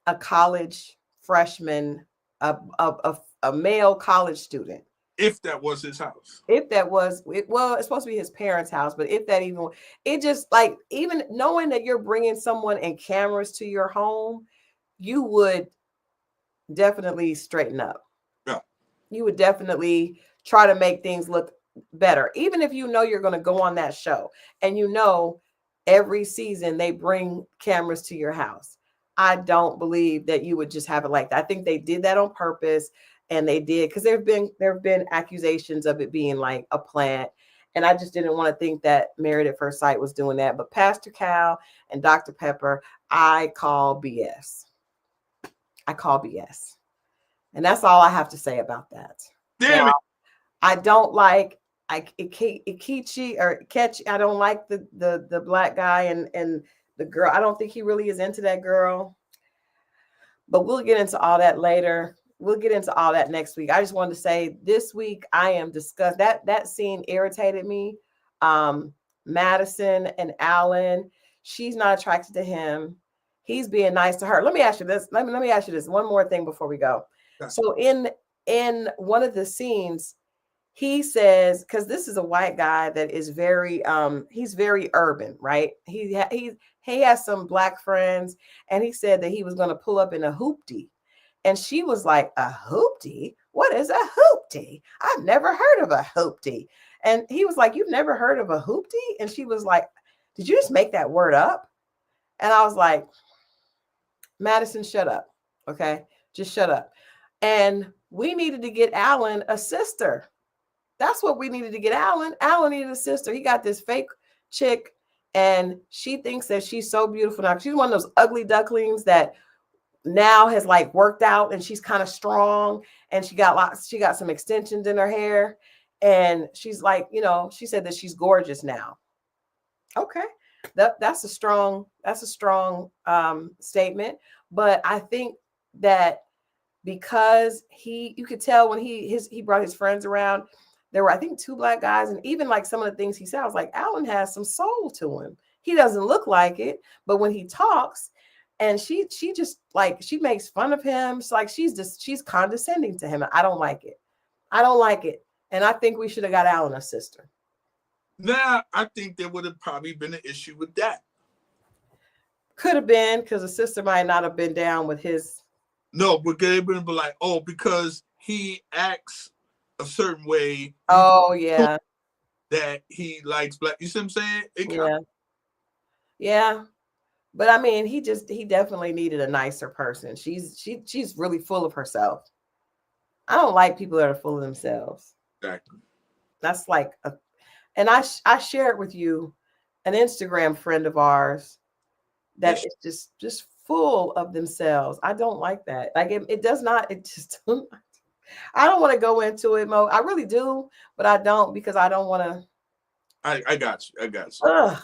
a college freshman, a male college student. If that was his house. It's supposed to be his parents' house, but it just, like, even knowing that you're bringing someone and cameras to your home, you would definitely straighten up. Yeah. You would definitely try to make things look better, even if you know you're going to go on that show and every season they bring cameras to your house. I don't believe that you would just have it like that. I think they did that on purpose, and they did because there have been accusations of it being like a plant. And I just didn't want to think that Married at First Sight was doing that. But Pastor Cal and Dr. Pepper, I call BS. I call BS. And that's all I have to say about that. Damn now, it. I don't like Ikichi or Ketch. I don't like the black guy and the girl. I don't think he really is into that girl. But we'll get into all that later. We'll get into all that next week. I just wanted to say this week I am disgusted. That scene irritated me. Madison and Alan, she's not attracted to him. He's being nice to her. Let me ask you this. Let me ask you this one more thing before we go. So in one of the scenes, he says, because this is a white guy that is very he's very urban, right? He has some black friends, and he said that he was going to pull up in a hoopty. And she was like, a hoopty? What is a hoopty? I've never heard of a hoopty. And he was like, you've never heard of a hoopty? And she was like, did you just make that word up? And I was like, Madison, shut up. Okay, just shut up. And we needed to get Alan a sister. That's what we needed to get Alan. Alan needed a sister. He got this fake chick, and she thinks that she's so beautiful now. She's one of those ugly ducklings that now has like worked out, and she's kind of strong, and she got some extensions in her hair, and she's like, she said that she's gorgeous now. Okay, that's a strong statement, but I think that because you could tell when he brought his friends around, there were, I think, 2 black guys, and even like some of the things he said, I was like, Alan has some soul to him. He doesn't look like it, but when he talks, and she just like, she makes fun of him. It's like she's condescending to him. I don't like it. And I think we should have got Alan a sister. Nah, I think there would have probably been an issue with that. Could have been, because the sister might not have been down with his. No, but they would be like, oh, because he acts a certain way. Oh yeah. That he likes black. You see what I'm saying? Yeah. But I mean, he definitely needed a nicer person. She's really full of herself. I don't like people that are full of themselves. Exactly. That's like and I shared with you an Instagram friend of ours that is just full of themselves. I don't like that. Like it does not, it just I don't want to go into it, Mo. I really do, but I don't, because I don't want to. I got you.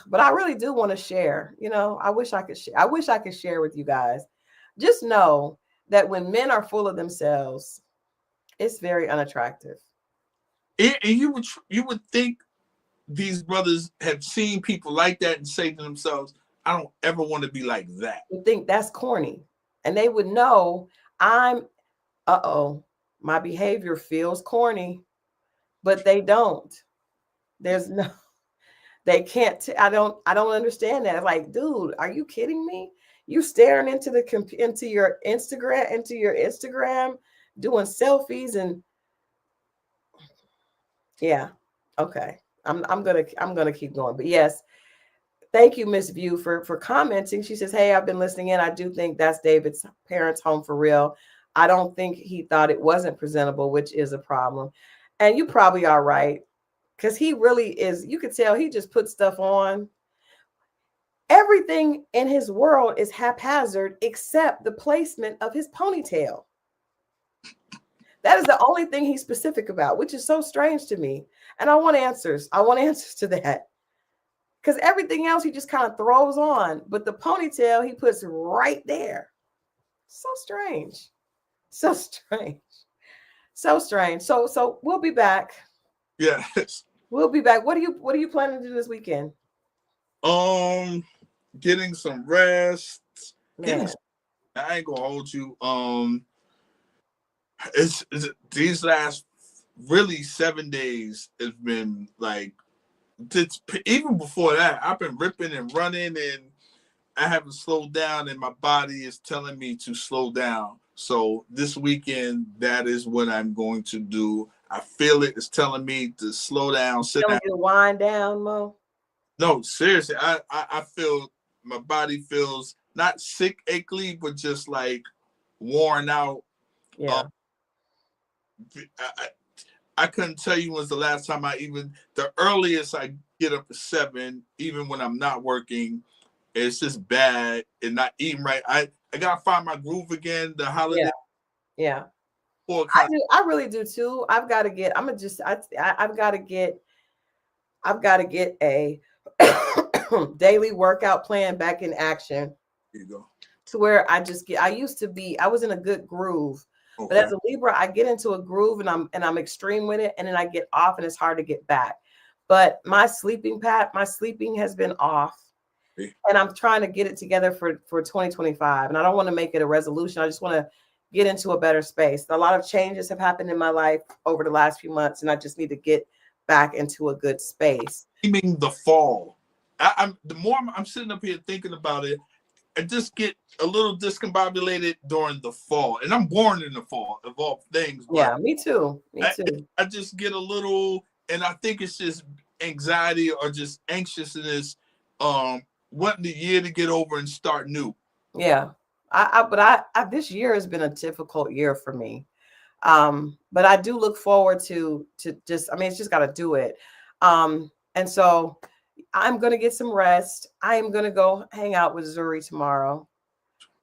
But I really do want to share. I wish I could share. I wish I could share with you guys. Just know that when men are full of themselves, it's very unattractive. And you would think these brothers have seen people like that and say to themselves, I don't ever want to be like that. You think that's corny. And they would know my behavior feels corny, but they don't. They can't. I don't understand that. Like, dude, are you kidding me? You staring into your Instagram, doing selfies, and yeah, okay. I'm gonna keep going. But yes, thank you, Miss View, for commenting. She says, hey, I've been listening in. I do think that's David's parents' home for real. I don't think he thought it wasn't presentable, which is a problem. And you probably are right. Because he really is, you could tell he just put stuff on. Everything in his world is haphazard except the placement of his ponytail. That is the only thing he's specific about, which is so strange to me. And I want answers. I want answers to that. Because everything else he just kind of throws on. But the ponytail he puts right there. So strange. So strange. So strange. So we'll be back. Yes. We'll be back. What are you planning to do this weekend? Getting some rest. Man. I ain't gonna hold you. It's these last really 7 days has been like, even before that, I've been ripping and running, and I haven't slowed down, and my body is telling me to slow down. So this weekend, that is what I'm going to do. I feel it. It's telling me to slow down, sit down. You wind down, Mo? No, seriously. I feel my body feels not sick, achy, but just like worn out. Yeah. I couldn't tell you when's the last time the earliest I get up at 7, even when I'm not working. It's just bad and not eating right. I gotta find my groove again. The holiday. Yeah. I really do too. I've got to get a daily workout plan back in action. There you go. To where I was in a good groove. Okay. But as a Libra, I get into a groove and I'm extreme with it, and then I get off and it's hard to get back. But my sleeping has been off. And I'm trying to get it together for 2025. And I don't want to make it a resolution. I just want to get into a better space. A lot of changes have happened in my life over the last few months, and I just need to get back into a good space. You mean the fall? The more I'm sitting up here thinking about it, I just get a little discombobulated during the fall. And I'm born in the fall, of all things. Yeah, me too. I just get a little, and I think it's just anxiety or just anxiousness, wanting the year to get over and start new. Yeah. But this year has been a difficult year for me. But I do look forward to it's just got to do it. And so I'm going to get some rest. I am going to go hang out with Zuri tomorrow.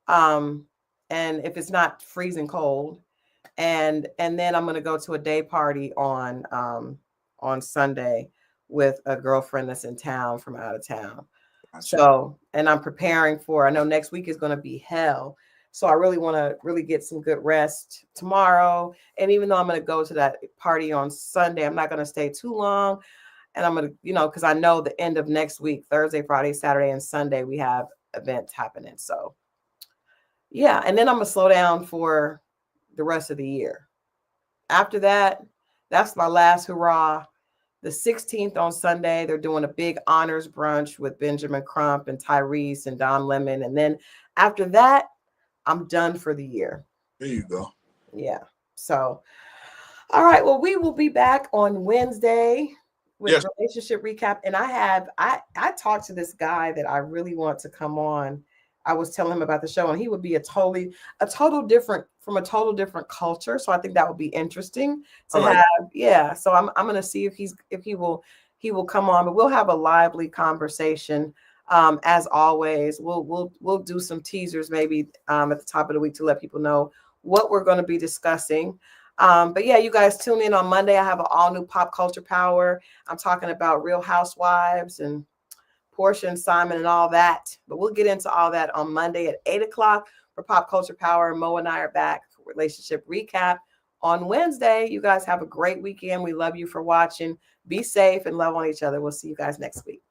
And if it's not freezing cold, and then I'm going to go to a day party on Sunday with a girlfriend that's in town from out of town. So, and I'm preparing I know next week is going to be hell. So I really want to get some good rest tomorrow. And even though I'm going to go to that party on Sunday, I'm not going to stay too long. And I'm going to, because I know the end of next week, Thursday, Friday, Saturday, and Sunday, we have events happening. So yeah. And then I'm going to slow down for the rest of the year. After that, that's my last hurrah. The 16th on Sunday, they're doing a big honors brunch with Benjamin Crump and Tyrese and Don Lemon. And then after that, I'm done for the year. There you go. Yeah. So, all right. Well, we will be back on Wednesday with relationship recap. And I talked to this guy that I really want to come on. I was telling him about the show, and he would be a total different culture. So I think that would be interesting to have. Yeah. So I'm going to see if he will come on, but we'll have a lively conversation. As always, we'll do some teasers maybe at the top of the week to let people know what we're going to be discussing. But yeah, you guys tune in on Monday. I have an all new Pop Culture Power. I'm talking about Real Housewives and Portia and Simon and all that. But we'll get into all that on Monday at 8:00 for Pop Culture Power. Mo and I are back for relationship recap on Wednesday. You guys have a great weekend. We love you for watching. Be safe and love on each other. We'll see you guys next week.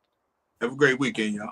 Have a great weekend, y'all.